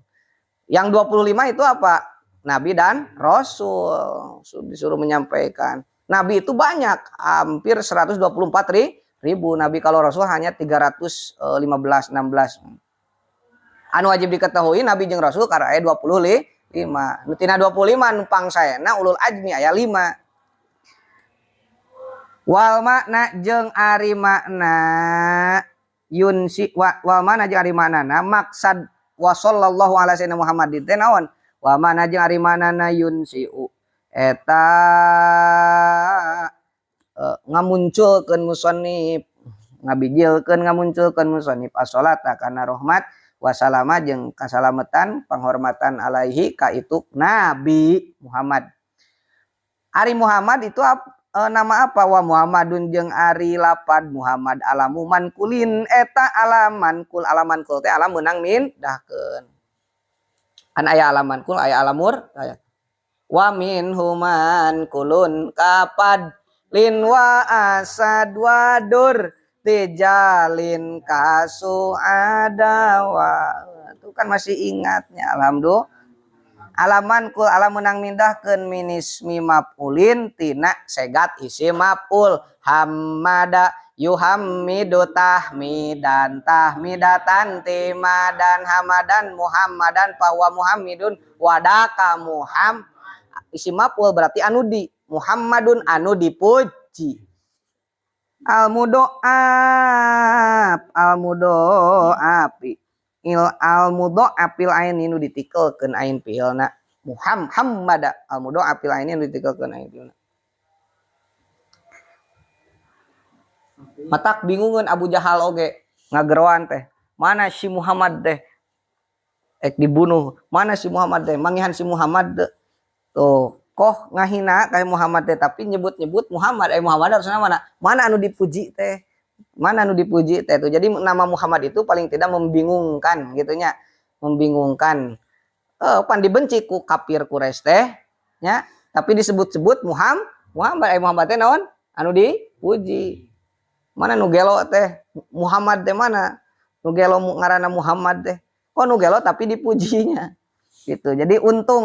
Yang 25 itu apa? Nabi dan Rasul. Disuruh menyampaikan. Nabi itu banyak, hampir 124 ribu. Nabi, kalau Rasul hanya 315, 16. Anu wajib diketahui Nabi jeung Rasul karena ayat 25. Tina 25 numpang sayana ulul ajmi ayat 5. Wal makna jeung ari makna yunsi wal makna jeung ari maknana maksad wa sallallahu alaihi wasallam Muhammadin teh naon? Wa makna jeung ari maknana yunsi eta ngamunculkeun musannif, ngabijilkeun ngamunculkeun musannif as-salata kana rahmat wasalama jeung kasalamatan panghormatan alaihi ka itu Nabi Muhammad. Ari Muhammad itu nama apa? Wa Muhammadun jeung ari lapad Muhammad alamu mankulin eta alaman kul teh alam meunang mindahkeun. An aya alaman kul aya alamur aya. Wa min human kulun kapad lin wa asad wa dur tijalin kasu adawa. Itu kan masih ingatnya alhamdulillah. Alaman kul alam menang mindahkeun minismi maf'ulin tina segat isim maf'ul hamada yuhammidu tahmidan tahmidatan timadan hamadan muhammadan fawa muhammidun wadaka muham isim maf'ul berarti anu di muhammadun anu dipuji. Al-mudo'api al-mudo'apil ain nu ditikeulkeun ain fi'ilna muhammada al-mudo'apil ain nu ditikeulkeun ain fi'ilna. Matak bingungeun Abu Jahal oge ngageroan teh mana si Muhammad teh ek dibunuh, mana si Muhammad teh mangihan si Muhammad teh tuh koh ngahina kayak Muhammad teh tapi nyebut-nyebut Muhammad Muhammad harusnya mana anu dipuji teh, mana anu dipuji teh itu. Jadi nama Muhammad itu paling tidak membingungkan gitunya, membingungkan. Pan dibenci ku kafir Quraisy teh nya, tapi disebut-sebut Muhammad teh naon anu dipuji. Mana nu gelo teh Muhammad teh mana nu gelo ngaranna Muhammad teh kok nu gelo tapi dipujinya gitu. Jadi untung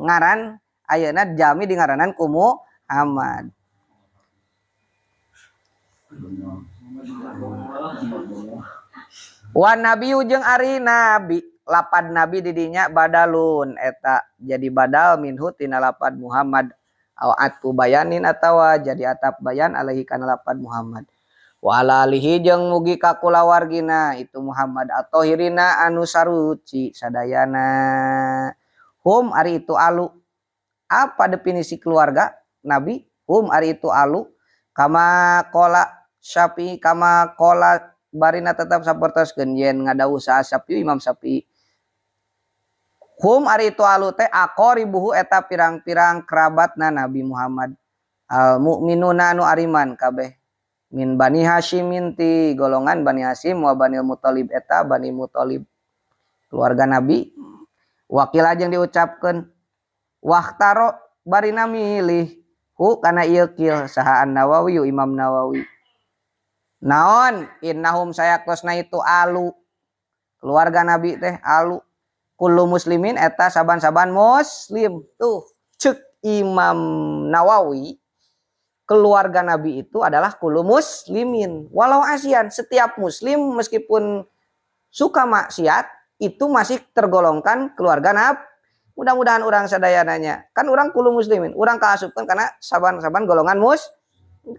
ngaran ayeuna jami di ngaranan ku Muhammad. Wa nabi jeung ari nabi lapad nabi didinya badalun eta jadi badal minhu tina lapad Muhammad aw atu bayanin atawa jadi atap bayan alaihi kana lapad Muhammad. Wa alihi jeung mugi ka kulawargina itu Muhammad atau hirina anu saruci sadayana. Hum ari itu alu. Apa definisi keluarga Nabi? Hum ari itu alu kama kola Syafi'i kama kola barina tetap sapertoskeun yen ngadawuh sa Syafi'i Imam Syafi'i. Hum ari itu alu teh aqoribuhu eta pirang-pirang kerabatna Nabi Muhammad. Al mukminuna anu ariman kabeh. Min Bani Hashim ti golongan Bani Hashim wa Bani Muthalib eta Bani Muthalib keluarga Nabi. Wakil ajeng diucapkeun waktaro barina milih hu kana ieu kieu saha An-Nawawi Imam Nawawi. Naon innahum sayakosna itu alu keluarga Nabi teh alu kullu muslimin eta saban-saban muslim tuh cek Imam Nawawi keluarga Nabi itu adalah kullu muslimin. Walau asian, setiap muslim meskipun suka maksiat itu masih tergolongkan keluarga Nabi. Mudah-mudahan orang sadayananya. Kan orang kullu muslimin, orang kaasupkan karena saban-saban golongan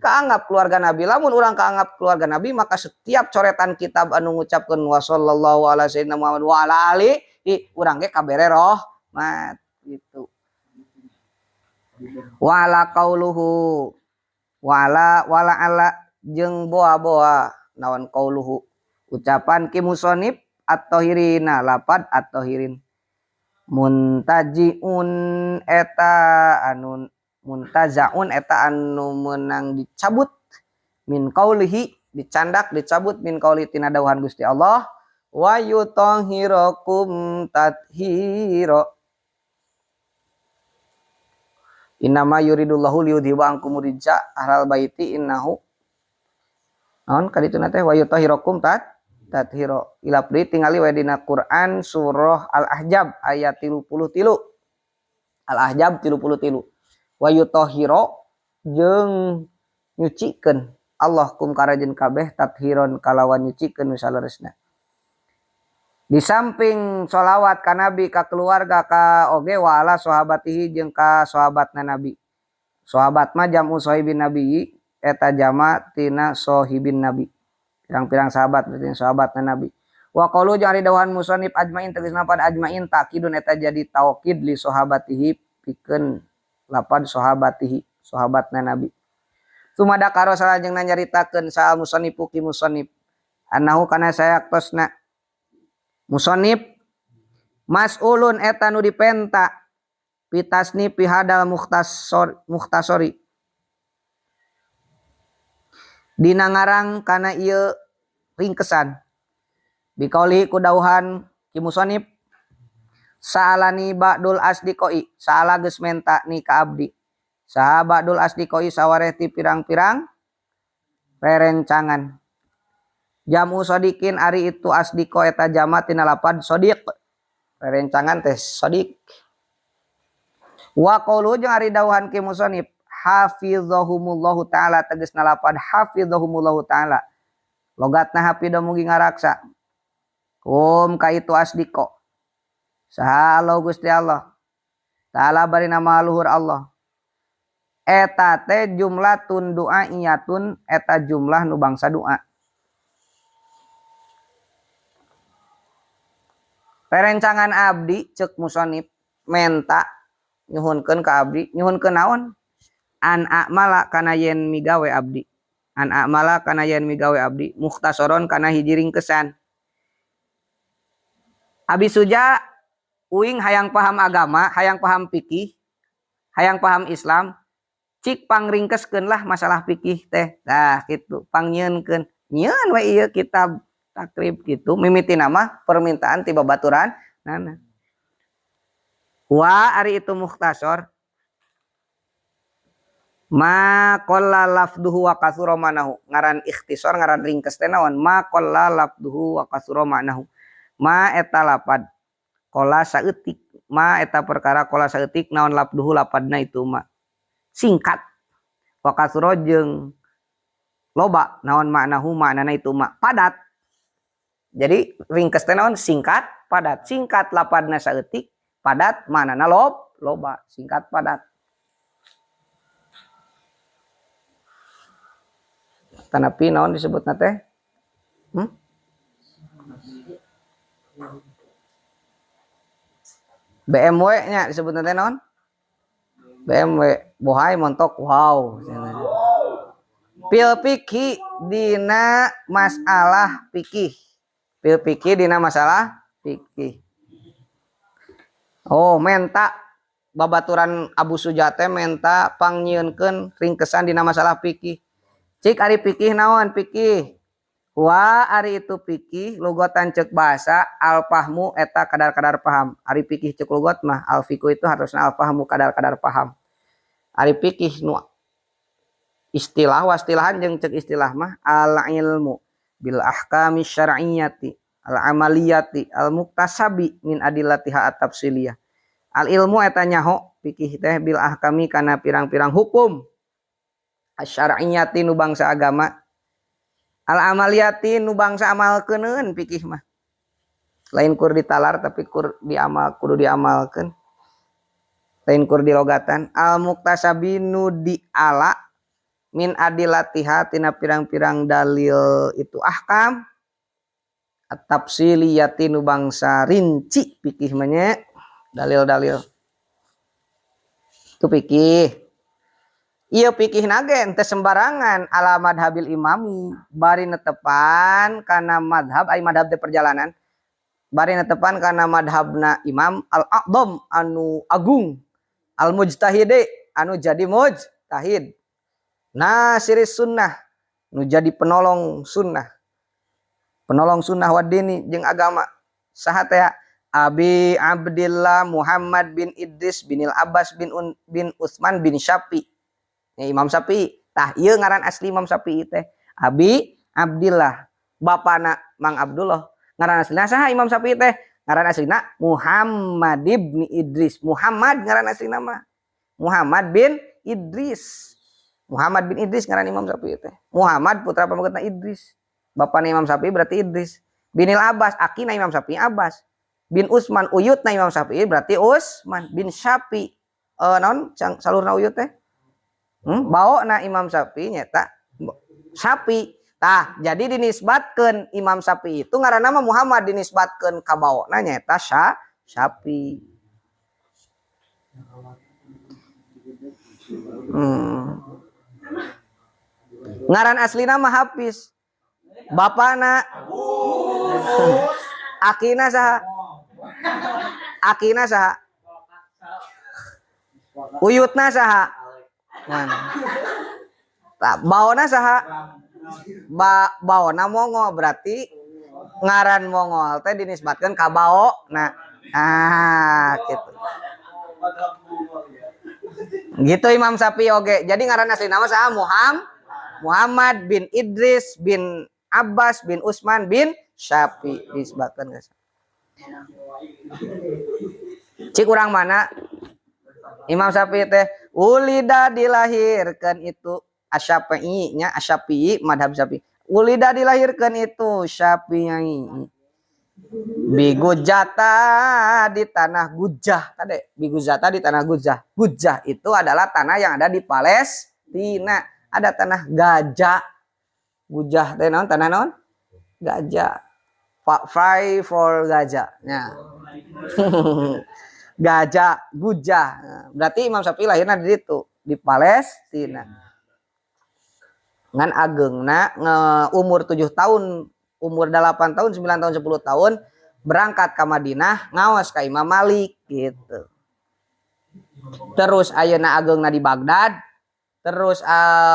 kaanggap keluarga Nabi. Lamun orang kaanggap keluarga Nabi, maka setiap coretan kitab anu ngucapkeun wa sallallahu ala sayyidina Muhammad wa ala ali di urang ge kabere rahmat gitu. Wala qauluhu wala ala jeung boa-boa naon qauluhu ucapan ki musonib at-tahirina lapad at-tahirin muntajiun eta anu muntazaun eta anu menang dicabut min qaulihi dicandak dicabut min qauli tina dawuhan Gusti Allah wa yutahhirakum tathira. Innama yuridullahu liyudhiba ankum rijsa ahlal baiti innahu naon kadituna teh wa yutahhirakum tathira ilapri tingali we dina Quran surah Al-Ahzab ayat 33 Al-Ahzab 33 wa yutahhira jeung nyucikeun Allah kum karajeun kabeh tathiron kalawan nyucikeun nu saleresna. Di samping sholawat ka Nabi ka keluarga ka oge wa ala sahabatihi jeung ka sahabatna Nabi. Sahabat mah jamu sahibin Nabi eta jama tina sahibin Nabi. Pirang-pirang sahabat berarti sahabatna Nabi. Wa qalu jeung ari dawuhan musannif ajmain tegasna pada ajmain takidun eta jadi taukid li sahabatihi pikeun lapad sahabatihi sahabatna Nabi. Sumada karo salajengna nyaritakeun sa musannifu ki musannif annahu kana sayaqtosna musonib mas'ulun eta nu dipenta pitasni pihadal mukhtasori dina ngarang kana ieu ringkesan bikauli ku dauhan ki musonib sa'alani ba'dul asdiqoi saala geus menta ni ka abdi saha ba'dul asdiqoi sawareh ti pirang-pirang rerencangan. Jamu sodikin ari itu asdiko eta jama tina lapad sodik rerencangan teh sodik. Wa qaulu jeung ari dawuhan ki musannif hafizahumullahu taala tegasna lapad hafizahumullahu taala logatna hafidah mugi ngaraksa ka itu asdiko saha Allah Gusti Allah taala bari nama luhur Allah eta teh jumlatun du'aiyatun eta jumlah nu bangsa doa. Rerencangan abdi cek musonib menta nyuhunkeun ka abdi nyuhunkeun naon an a'mala kana yen migawe abdi an a'mala kana yen migawe abdi mukhtasaron kana hiji ringkesan. Abi suja uing hayang paham agama hayang paham fikih hayang paham Islam cik pangringkeskeun lah masalah fikih teh tah kitu pangnyeunkeun nyieun we ieu kitab takrib gitu mimiti nama permintaan tiba baturan nana wa ari itu mukhtasar ma qalla lafduhu wa kasura manahu ngaran ikhtisar ngaran ringkes teh naon ma qalla lafduhu wa kasura manahu ma eta lapad qalla saeutik ma eta perkara qalla saeutik naon lafduhu lapadna itu ma singkat wa kasura jeung loba naon maknahu maknana itu ma padat. Jadi ringkes teh naon singkat padat singkat lapadna saeutik padat manana loba singkat padat. Tanapi naon disebutna teh? BMW nya disebutna teh naon? BMW bohai montok wow. Pil fikih dina masalah fikih. Pil fikih dina masalah fikih. Oh, menta babaturan Abu Sujate menta pangnyeunkeun ringkesan dina masalah fikih. Cik ari fikih naon fikih? Wa ari itu fikih lugotan cek bahasa al fahmu eta kadar-kadar paham. Ari fikih cek lugot mah al fiqhu itu harusna al fahmu kadar-kadar paham. Ari fikih nu istilah wastilahan jeung cek istilah mah al ilmu bil ahkami syar'iyyati al amaliyati al muktasabi min adillatiha at-tafsiliyah. Al ilmu eta nyaho fikih teh bil ahkami kana pirang-pirang hukum asyariyati nu bangsa agama, al amaliyati nu bangsa amalkeun pikih mah. Lain kur ditalar tapi kur diamal kudu diamalkeun. Lain kur dilogatan. Al muktasabi nu diala min adilatiha tina pirang-pirang dalil itu ahkam. At-tafsiliyati nu bangsa rinci pikih mah nya dalil-dalil. Itu pikih. Iya pikih nage ente sembarangan ala madhabil imami bari netepan karena madhab ay madhab de perjalanan bari netepan karena madhabna imam al-aqdam anu agung al-mujtahide anu jadi mujtahid nasiris sunnah nu jadi penolong sunnah wadini jeung agama saha teh Abi Abdillah Muhammad bin Idris bin Abbas bin Utsman bin Syafi'i. Ya, Imam Syafi'i. Tah ieu ngaran asli Imam Syafi'i teh Abi Abdillah. Bapana Mang Abdullah. Ngaran aslina saha Imam Syafi'i teh? Ngaran aslina Muhammad bin Idris. Muhammad ngaran aslina mah. Muhammad bin Idris. Muhammad bin Idris ngaran Imam Syafi'i teh. Muhammad putra pamangkatna Idris. Bapana Imam Syafi'i berarti Idris. Binil Abbas akina Imam Syafi'i Abbas. Bin Utsman uyutna Imam Syafi'i berarti Utsman bin Syafi'i. Naon salurna uyut teh? Baona Imam Syafi'i nyata Syafi'i. Tah jadi dinisbatkeun Imam Syafi'i itu ngaranna mah Muhammad dinisbatkeun ka baona nyata Syafi'i. Ngaran aslina mah Hafiz. Bapana akina saha? Akina saha? Uyutna saha? Baona saha? Baona Mongol berarti ngaran Mongol teh dinisbatkeun ka baona. Gitu. Gitu Imam Syafi'i oge. Jadi ngaran asli nama saha? Muhammad bin Idris bin Abbas bin Utsman bin Syafi'i disebutkan guys. Cik urang mana Imam Syafi'i teh ulida dilahirkan itu Asy-Syafi'i nya Asy-Syafi'i madhab Syafi'i. Ulida dilahirkan itu Syafi'i. Bigujata di tanah Gujah tadi. Bigujata di tanah Gujah. Gujah itu adalah tanah yang ada di Palestina. Ada tanah Gajah. Gujah teh naon tanah naon? Gajah. Five for Gajah. Ya. Gajah, Gujah. Berarti Imam Syafi'i lahirnya di situ, di Palestina. Ngan ageungna umur 7 tahun, umur 8 tahun, 9 tahun, 10 tahun berangkat ke Madinah ngaos ka Imam Malik gitu. Terus ayeuna ageungna di Baghdad, terus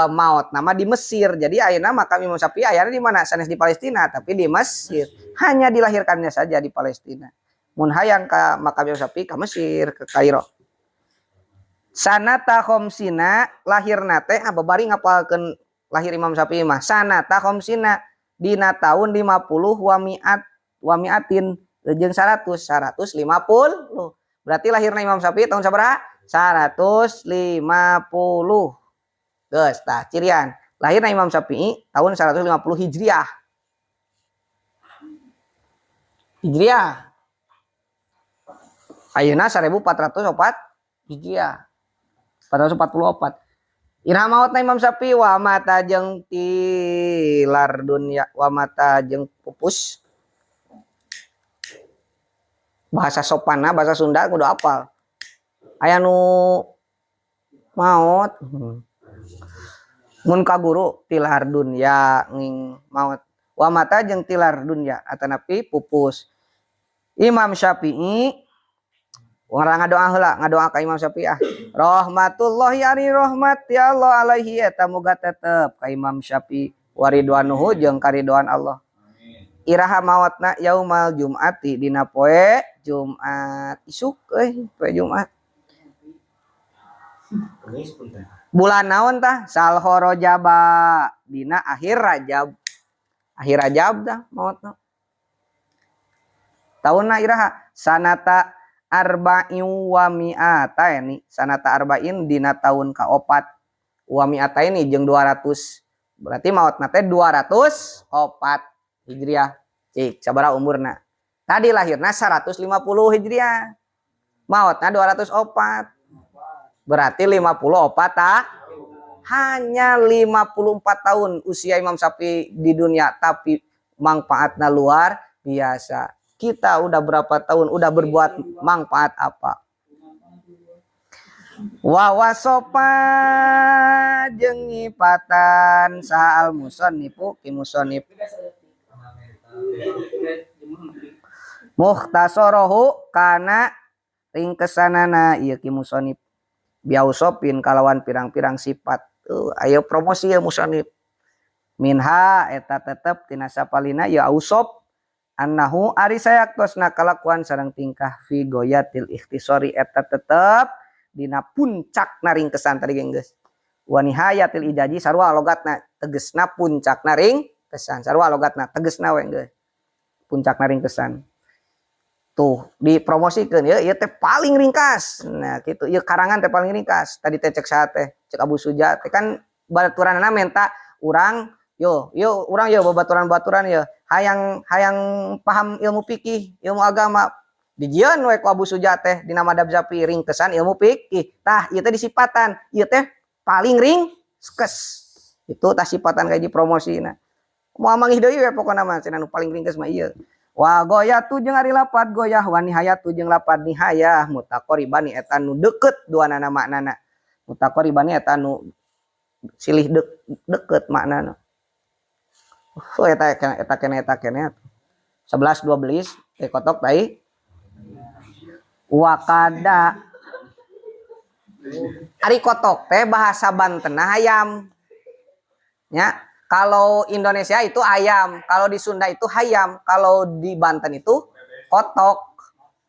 maut nama di Mesir. Jadi ayeuna makam Imam Syafi'i ayana di mana? Sanes di Palestina, tapi di Mesir. Hanya dilahirkannya saja di Palestina. Mun hayang ka makam Imam Syafi'i ke Mesir, ke Kairo. Sanata khamsina lahirna teh babari ngapalkeun lahir Imam Syafi'i mah. Sanata khamsina dina tahun 50 wa mi'atin jeung 100 150. Berarti lahirna Imam Syafi'i tahun sabaraha? 150. Geus tah cirian. Lahirna Imam Syafi'i tahun 150 Hijriah. Ayeuna 1404 Hijriah. 444. Ira mautna Imam Syafi'i wa mata jeung tilar dunya wa mata jeung pupus. Bahasa sopanna bahasa Sunda kudu apal. Aya nu maot. Mun ka guru tilar dunya nging maut. Wa mata jeung tilar dunya atanapi pupus. Imam Syafi'i orang ngadoa ka Imam Syafi'i rahmatullahi ari rahmat ya Allah alaihi eta muga tetep ka Imam Syafi'i waridwanuhu jeung karidwan Allah. Iraha mautna yaumal jum'ati dina poe Jumat isuk poe Jumat. Bulan naon tah? Salho Rajaba dina akhir Rajab. Akhir Rajab dah mautna. Taunna iraha sanata arba'in wa mi'ata ini sanata arba'in dina tahun kaopat wa mi'ataini jeung 200. Berarti maotna teh 204 Hijriah. Cik, sabaraha umurna? Tadi lahirna 150 Hijriah. Maotna 204. Berarti 54 hanya 54 tahun usia Imam Syafi'i di dunia, tapi manfaatnya luar biasa. Kita udah berapa tahun udah berbuat manfaat apa? Wa wasopa jeung nyipatan sa'al musannifu ki musannif mukhtasarahu kana ringkesanana ieu ki musannif biausopin kalawan pirang-pirang sifat. Ayo promosi ya musannif. Minha eta tetep tina sapalina ya ausop annahu ari sayaktosna kalakuan sareng tingkah fi goyatil ikhtisari eta tetep dina puncakna ringkesan tadi geus. Wa nihayatil ijaji sarua logatna tegesna puncakna ringkesan. Sarua logatna tegesna we geus. Puncakna ringkesan. Tuh dipromosikeun ya ieu teh paling ringkas. Nah kitu ieu karangan teh paling ringkas. Tadi teh cek saha teh cek Abu Suja teh kan babaturanna menta urang yo urang yo babaturan-babaturan yo hayang paham ilmu fikih, ilmu agama. Dijieun we ku Abu Suja teh dina madhab Syafi'i ringkesan ilmu fikih. Tah ieu teh disipatan, ieu teh paling ringkes. Itu tah sipatan kayak dipromosina. Moal mangih deui we pokona mah cenah nu paling ringkes mah ieu. Wa goyatu jeung ari lapad goyah wa nihayatu jeung lapad nihayah mutaqaribani eta nu deukeut duanana maknana. Mutaqaribani eta nu silih deukeut maknana. Eta kene 11 12 kotok tai wakada ari kotok teh bahasa Bantenna hayam nya. Kalau Indonesia itu ayam, kalau di Sunda itu hayam, kalau di Banten itu kotok.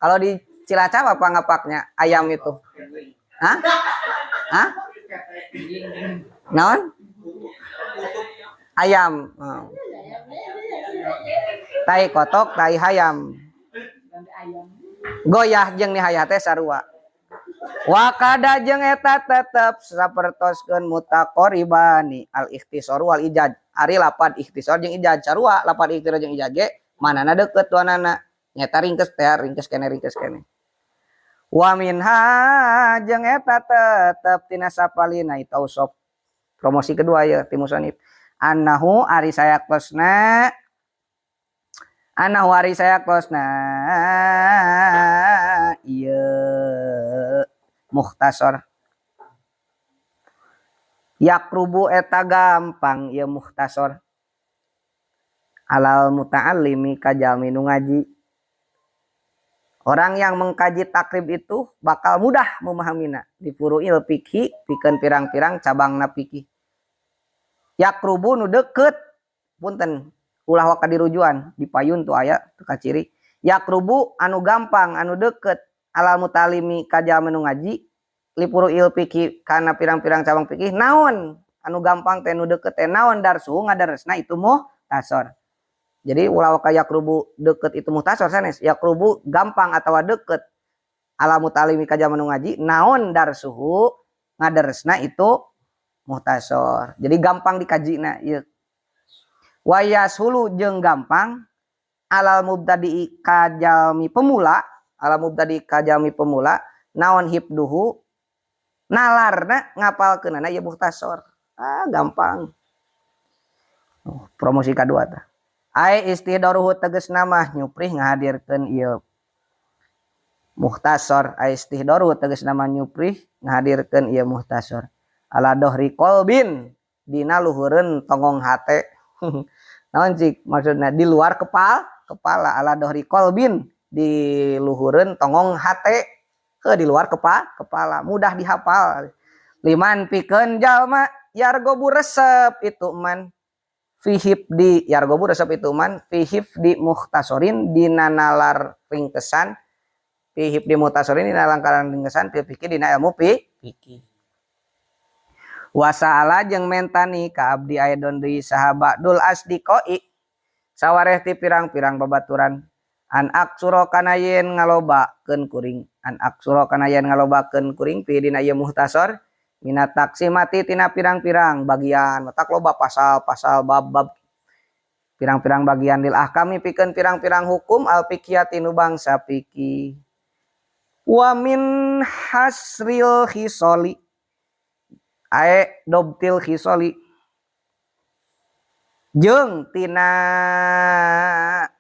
Kalau di Cilacap apa ngapaknya ayam itu? Hah? Hah? Naon? Ayam. Tai kotok, tai hayam. Goyah jeung nihayah teh sarua. Wakada jeung eta tetep sapertoskeun mutaqaribani al ikhtisar wal ijaz. Ari lapad ikhtisar jeung ijaz sarua, lapad ikhtisar jeung ijaz ge manana deukeut duanana. Nyata ringkes teh, ringkes kene. Wa minha jeung eta tetep tina sapalina tausop. Promosi kedua ya ti musannif. Annahu ari sayaktosna ieu mukhtasar yakrubu eta gampang ieu mukhtasar alal muta'allimi kajalmi nu ngaji. Orang yang mengkaji takrib itu bakal mudah memahaminya di furu'il fikih pikeun pirang-pirang cabangna fikih. Yakrubu nu deukeut punten ulah waka dirujuan di payun tuh aya teu kaciri. Yakrubu anu gampang anu deukeut alal mutalimi kajalmi nu ngaji lipuruil fikih kana pirang-pirang cabang fikih naon anu gampang teh nu deukeut teh naon darsu ngadaresna itu muhtasar. Jadi ulah waka yakrubu deukeut itu muhtasar sanes. Yakrubu gampang atawa deukeut alal mutalimi kajalmi nu ngaji naon darsuhu ngadaresna itu muhtasar. Jadi gampang dikajina ieu. Wa yashulu jeung gampang alal mubtadi kajalmi pemula, alal mubtadi kajalmi pemula naon hibduhu nalarna ngapalkeunana ieu muhtasar. Gampang. Promosi kadua tah. Ai istihdaruhu tegasna mah nyuprih ngahadirkeun ieu muhtasar. Ai istihdaruhu tegasna mah nyuprih ngahadirkeun ieu muhtasar. Ala dohri qalbin dina luhureun tongong hate. Naon cik maksudna di luar kepala ala dohri qalbin di luhureun tongong hate. Di luar kepala mudah dihafal. Liman pikeun jalma yargobu resep itu man fihib di yargobu resep itu man fihib di mukhtasorin dina nalar ringkesan fihib di mukhtasorin dina langkaran ringkesan fikih dina ilmu fikih. Wasala jeung mentani ka abdi aidon deui sahabat dul asdiqoi sawareh ti pirang-pirang babaturan an aksuro kana yen ngalobakeun kuring an aksuro kana yen ngalobakeun kuring fi dina ieu muhtasar minat taksimati tina pirang-pirang bagian matak loba pasal-pasal bab-bab pirang-pirang bagian lil ahkami pikeun pirang-pirang hukum al fiqhiyati nu bangsa fikih wa min hasril khisoli ae dobtil khisoli jeung tina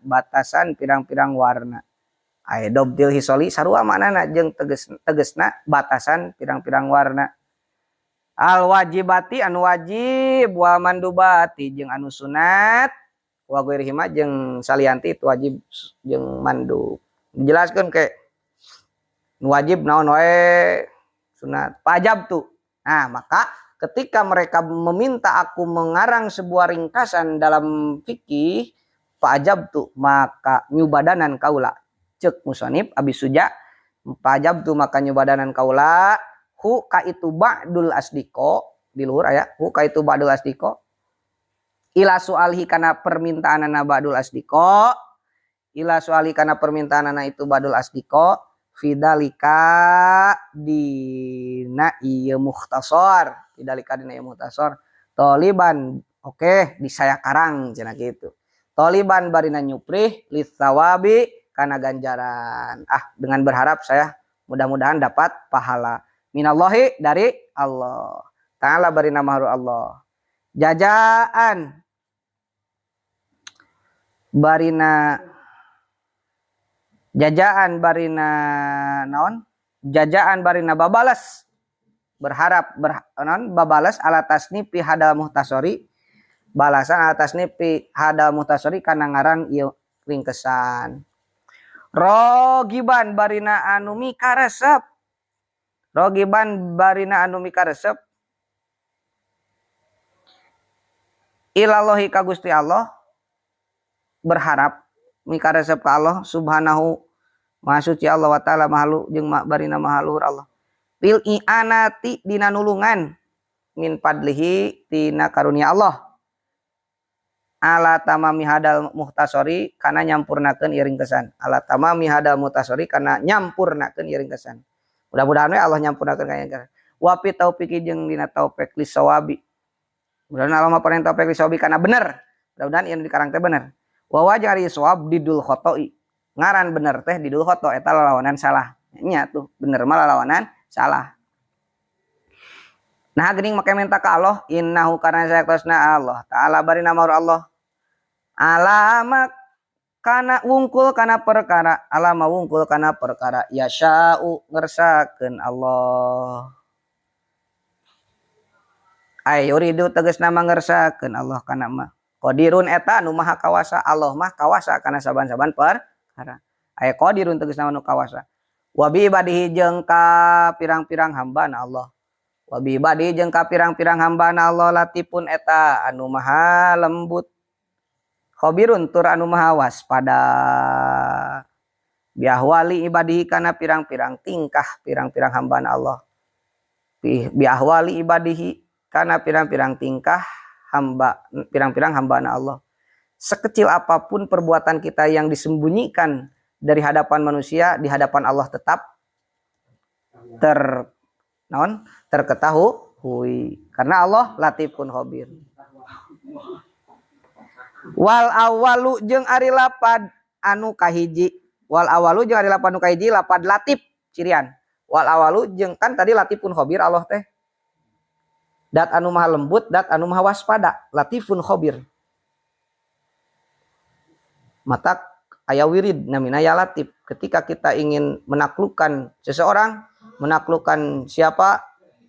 batasan pirang-pirang warna ae dobtil khisoli sarua maknana jeung tegesna batasan pirang-pirang warna al wajibati anu wajib wa mandubati jeung anu sunat wa ghairihi jeung salianti itu wajib jeung mandub dijelaskeun ke wajib naon wae sunat pajab tuh. Nah maka ketika mereka meminta aku mengarang sebuah ringkasan dalam fikih pajab tuh maka nyubadanan kaula cek musonib abis suja pajab tuh maka nyubadanan kaula hu ka itu ba'dul asdiko di luhur aya hu ka itu ba'dul asdiko ila sualhi kana permintaan ana ba'dul asdiko ila sualhi kana permintaan ana itu ba'dul asdiko fidalika dina ieu mukhtasar fidalika dina ieu mukhtasar toliban oke di saya karang cenah kitu toliban barina nyuprih litsawabi kana ganjaran dengan berharap saya mudah-mudahan dapat pahala minallahi dari Allah ta'ala barina mahru Allah jajaan barina naon jajaan barina babalas berharap babalas ala tasnifi hadal muhtasori balasan ala tasnifi hadal muhtasori kana ngarang ieu ringkesan rogiban barina anu mikaresep rogiban barina anu mikaresep ilallahi ka Gusti Allah berharap mikaresep ka Allah subhanahu maha suci Allah wa ta'ala mahalu jeung barina mahaluhur Allah bil i'anati dina nulungan min fadlihi tina karunia Allah ala tamami hadal muhtasori kana nyampurnakeun ieu ringkesan ala tamami hadal muhtasori kana nyampurnakeun ieu ringkesan mudah-mudahan we Allah nyampurnakeun ka ieu wa fi taufiqi jeung dina taufik lisawabi mudah-mudahan Allah maparing taufik lisawabi kana bener mudah-mudahan ieu dikarang teh bener wa wajari sawab didul khotoi ngaran bener teh didul khoto eta lalawanan salah nya tuh bener malah lawanan salah nah geuning make minta ka Allah innahu kana sayaktosna Allah ta'ala barina maur Allah alamak kana wungkul kana perkara alama wungkul kana perkara yasya'u ngersakeun Allah ayuridu tegasna mangersakeun Allah kana mah qadirun eta nu maha kawasa Allah mah kawasa kana saban-saban perkara aya qadirun tegasna nu kawasa wa bi ibadihi jeung ka pirang-pirang hambana Allah wa bi ibadihi jeung ka pirang-pirang hambana Allah latifun eta anu maha lembut khabirun tur anu maha waspada bi ahwali ibadihi kana pirang-pirang tingkah pirang-pirang hambana Allah bi ahwali ibadihi kana pirang-pirang tingkah hamba pirang-pirang hambana Allah sekecil apapun perbuatan kita yang disembunyikan dari hadapan manusia di hadapan Allah tetap terketahui karena Allah latifun khabir wal awalu jeung ari lapad anu kahiji wal awalu jeung ari lapad anu kahiji lapad latif cirian wal awalu jeung kan tadi latifun khabir Allah teh dat anu maha lembut, dat anu maha waspada, latifun khabir. Mata aya wirid namina ya latif. Ketika kita ingin menaklukkan seseorang, menaklukkan siapa,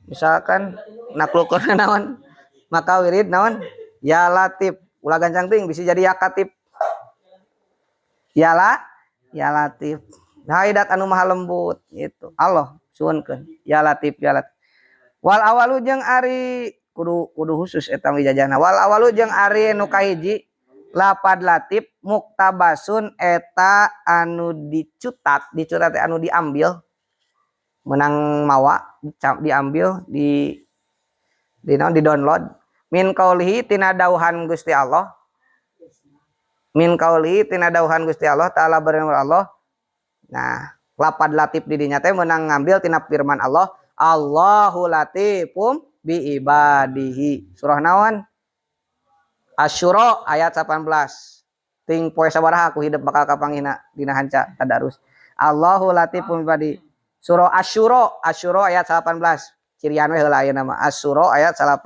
misalkan naklukkan naon, maka wirid naon? Ya latif. Ulah gancang ting bisa jadi ya katib. Ya latif. Nah, dat anu maha lembut gitu. Allah suwunkeun. Ya latif, ya latif. Wal awalu jeung ari kudu khusus eta wijajana. Wal awalu jeung ari nu kahiji lapad latif muktabasun eta anu dicutat anu diambil menang mawa diambil di download min qaulihi tina dauhan Gusti Allah min qaulihi tina dauhan Gusti Allah taala bareng Allah. Nah lapad latif di dinya teh menang ngambil tina firman Allah Allahu latifum bi ibadihi. Surah naon? Asyura ayat 18. Ting poe sabaraha aku hidup bakal kapanggihna dina hanca tadarus. Allahu latifum bi ibadihi. Surah Asyura ayat 18. Cirian we heula aya nama Asyura ayat 18.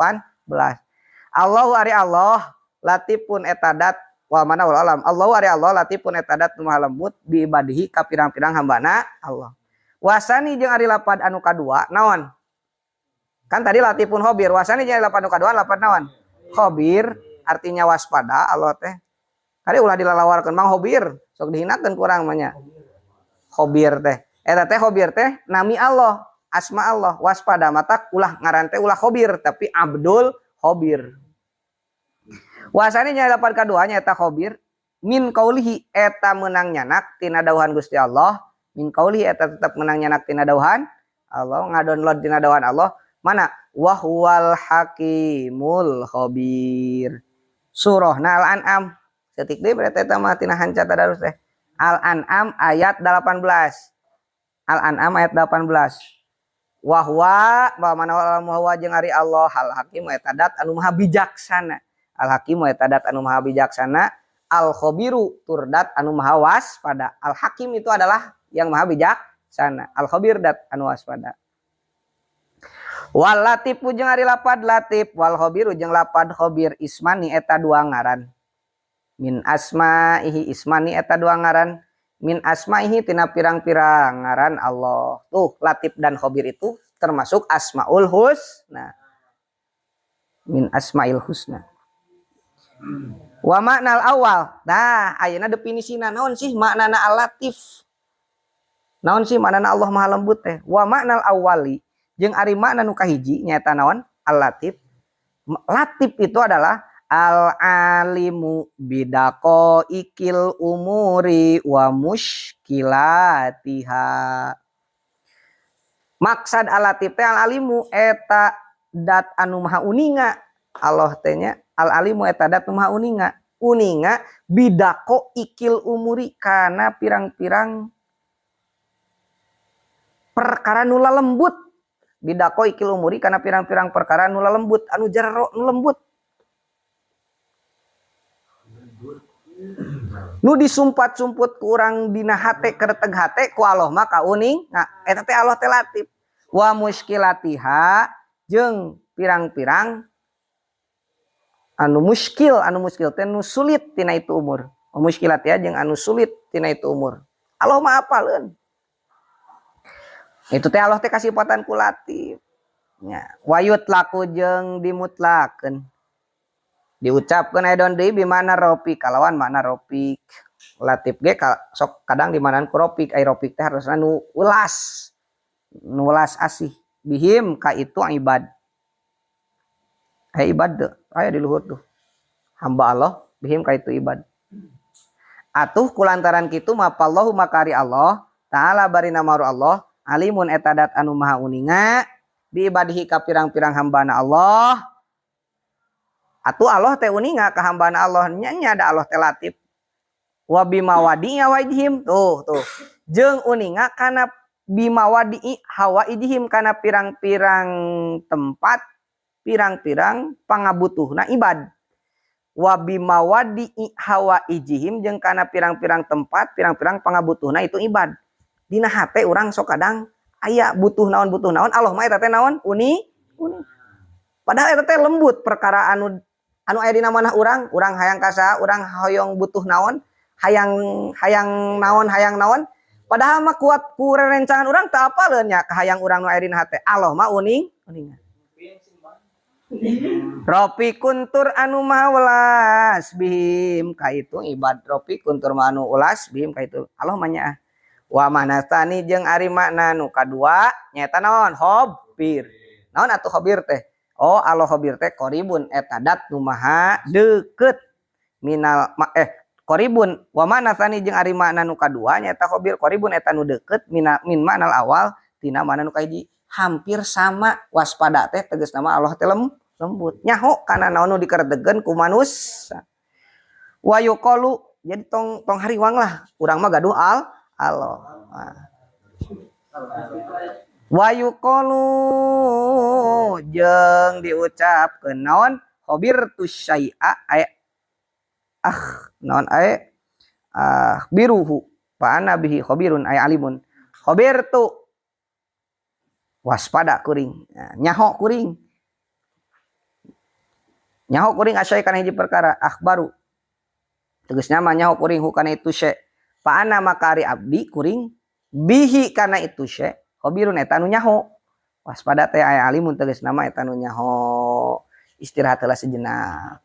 Allahu ari Allah latifun etadat wa mana wal alam. Allahu ari Allah latifun etadat nu maha lembut bi ibadihi ka pirang-pirang hambana Allah. Wasani jeung ari lapad anu kadua naon? Kan tadi latifun khabir. Wasani jeung lapad anu kadua lapad naon? Khabir artinya waspada Allah teh. Kali ulah dilalawarkeun mang khabir, sok dihinakeun kurang mah nya. Khabir teh. Eta teh khabir teh nami Allah, asma Allah. Waspada mata ulah ngaran teh ulah khabir tapi Abdul Khabir. Wasani nya lapad kadua nya eta khabir min qaulihi eta meunang nyanak tina dawuhan Gusti Allah. Min qaulihi eta tetep meunang nyanak tina dawuhan Allah, ngadownload tina dawuhan Allah. Mana? Wahwal hakimul khabir. Surahna Al-An'am. Setik deui berarti eta mah tina hanca tadarus teh. Al-An'am ayat 18. Al-An'am ayat 18. Wahwa mana wahwa jeung ari Allah al hakim eta dat anu maha bijaksana. Al hakim eta dat anu maha bijaksana. Al khabiru turdat anu maha waspada. Al hakim itu adalah yang maha bijaksana. Al khabir dat anu waspada. Wal latif jeung ari lapad latif wal khabiru jeung lapad khabir ismani eta dua ngaran. Min asma'ihi ismani eta dua ngaran. Min asma'ihi tina pirang-pirang ngaran Allah. Tuh latif dan khabir itu termasuk asmaul husna. Min asmail husna. Wa maknal awal. Nah, ayeuna definisina naon sih maknana al-latif? Naon sih maknana Allah maha lembut teh? Wa maknal awali jeung ari makna nu kahiji nyaeta naon? Al-latif. Latif itu adalah al-alimu bidaqo ikil umuri wa muskilatiha. Maksad al-latif teh al-alimu eta dat anu maha uninga. Allah teh nya al-alimu eta dat anu maha uninga. Uninga bidaqo ikil umuri kana pirang-pirang perkara nu lembut. Bidaqo ikil umuri kana pirang-pirang perkara nu lembut anu jero nu lembut. Nu disumpat-sumput ku urang dina hate kereteg hate ku Allah mah kauning. Nah, eta teh Allah teh latif. Wa muskilatiha jeung pirang-pirang anu muskil teh nu sulit tina itu umur. Wa muskilatiha jeung anu sulit tina itu umur. Allah mah apaleun. Itu teh Allah teh kasipatan ku latif. Nya, wayut laku jeung dimutlakeun. Diucapkan aidon deui bi mana ropik kalawan mana ropik latif ge sok kadang di mana ku ropik ai ropik teh harusna nu ulas asih bihim ka itu ibad ai ibad aya di luhur tuh hamba Allah bihim ka itu ibad atuh kulantaran kitu mapallahu makari Allah taala barina maru Allah alimun etadat anu maha uninga bi ibadihi ka pirang-pirang hambana Allah. Atuh Allah teh uninga ka hambana Allah nya ada Allah teh latif. Wa bimawadi hawaijihim tuh. Jeung uninga kana bimawadi hawaijihim kana pirang-pirang tempat, pirang-pirang pangabutuhna ibad. Wa bimawadi hawaijihim jeung kana pirang-pirang tempat, pirang-pirang pangabutuhna itu ibad. Dina hate urang sok kadang aya butuh naon Allah mah eta teh naon? Uni. Padahal eta teh lembut perkara anu aya dina manah urang hayang kasa, urang hoyong butuh naon, hayang naon. Padahal mah kuat ku rerencangan urang teu apaleun nya hayang urang nu aya dina hate. Allah mah uningan. Ropi kuntur anu maha welas bihim ka itu ibad ropi kuntur anu ulas bihim ka itu. Allah mah nya. Wa manastani jeung ari makna nu kadua nyaeta naon? Khabir. Naon atuh khabir teh? Oh Allah khabir teh qaribun eta dat nu maha deukeut minal qaribun wa manasani jeung ari makna nu kadua nyaeta khabir qaribun eta nu deukeut min manal awal tina makna nu kahiji hampir sama waspada teh tegasna mah Allah teh lembut nyaho kana naon nu dikaredegeun ku manusia wa yuqalu jadi tong hariwang lah urang mah gaduh Allah. Wa yuqalu jeung diucapkeun naon khabirtu syai'a ay naon ay biruhu fa ana bihi khabirun ay alimun khabirtu waspada kuring nyaho kuring asyai kana hiji perkara akhbaru tegasna mah nyaho kuring hukana itu syai fa ana makari abdi kuring bihi kana itu syai khabirun eta nu nyaho waspada teh aya alimun tegasna mah eta nu nyaho istirahat heula sejenak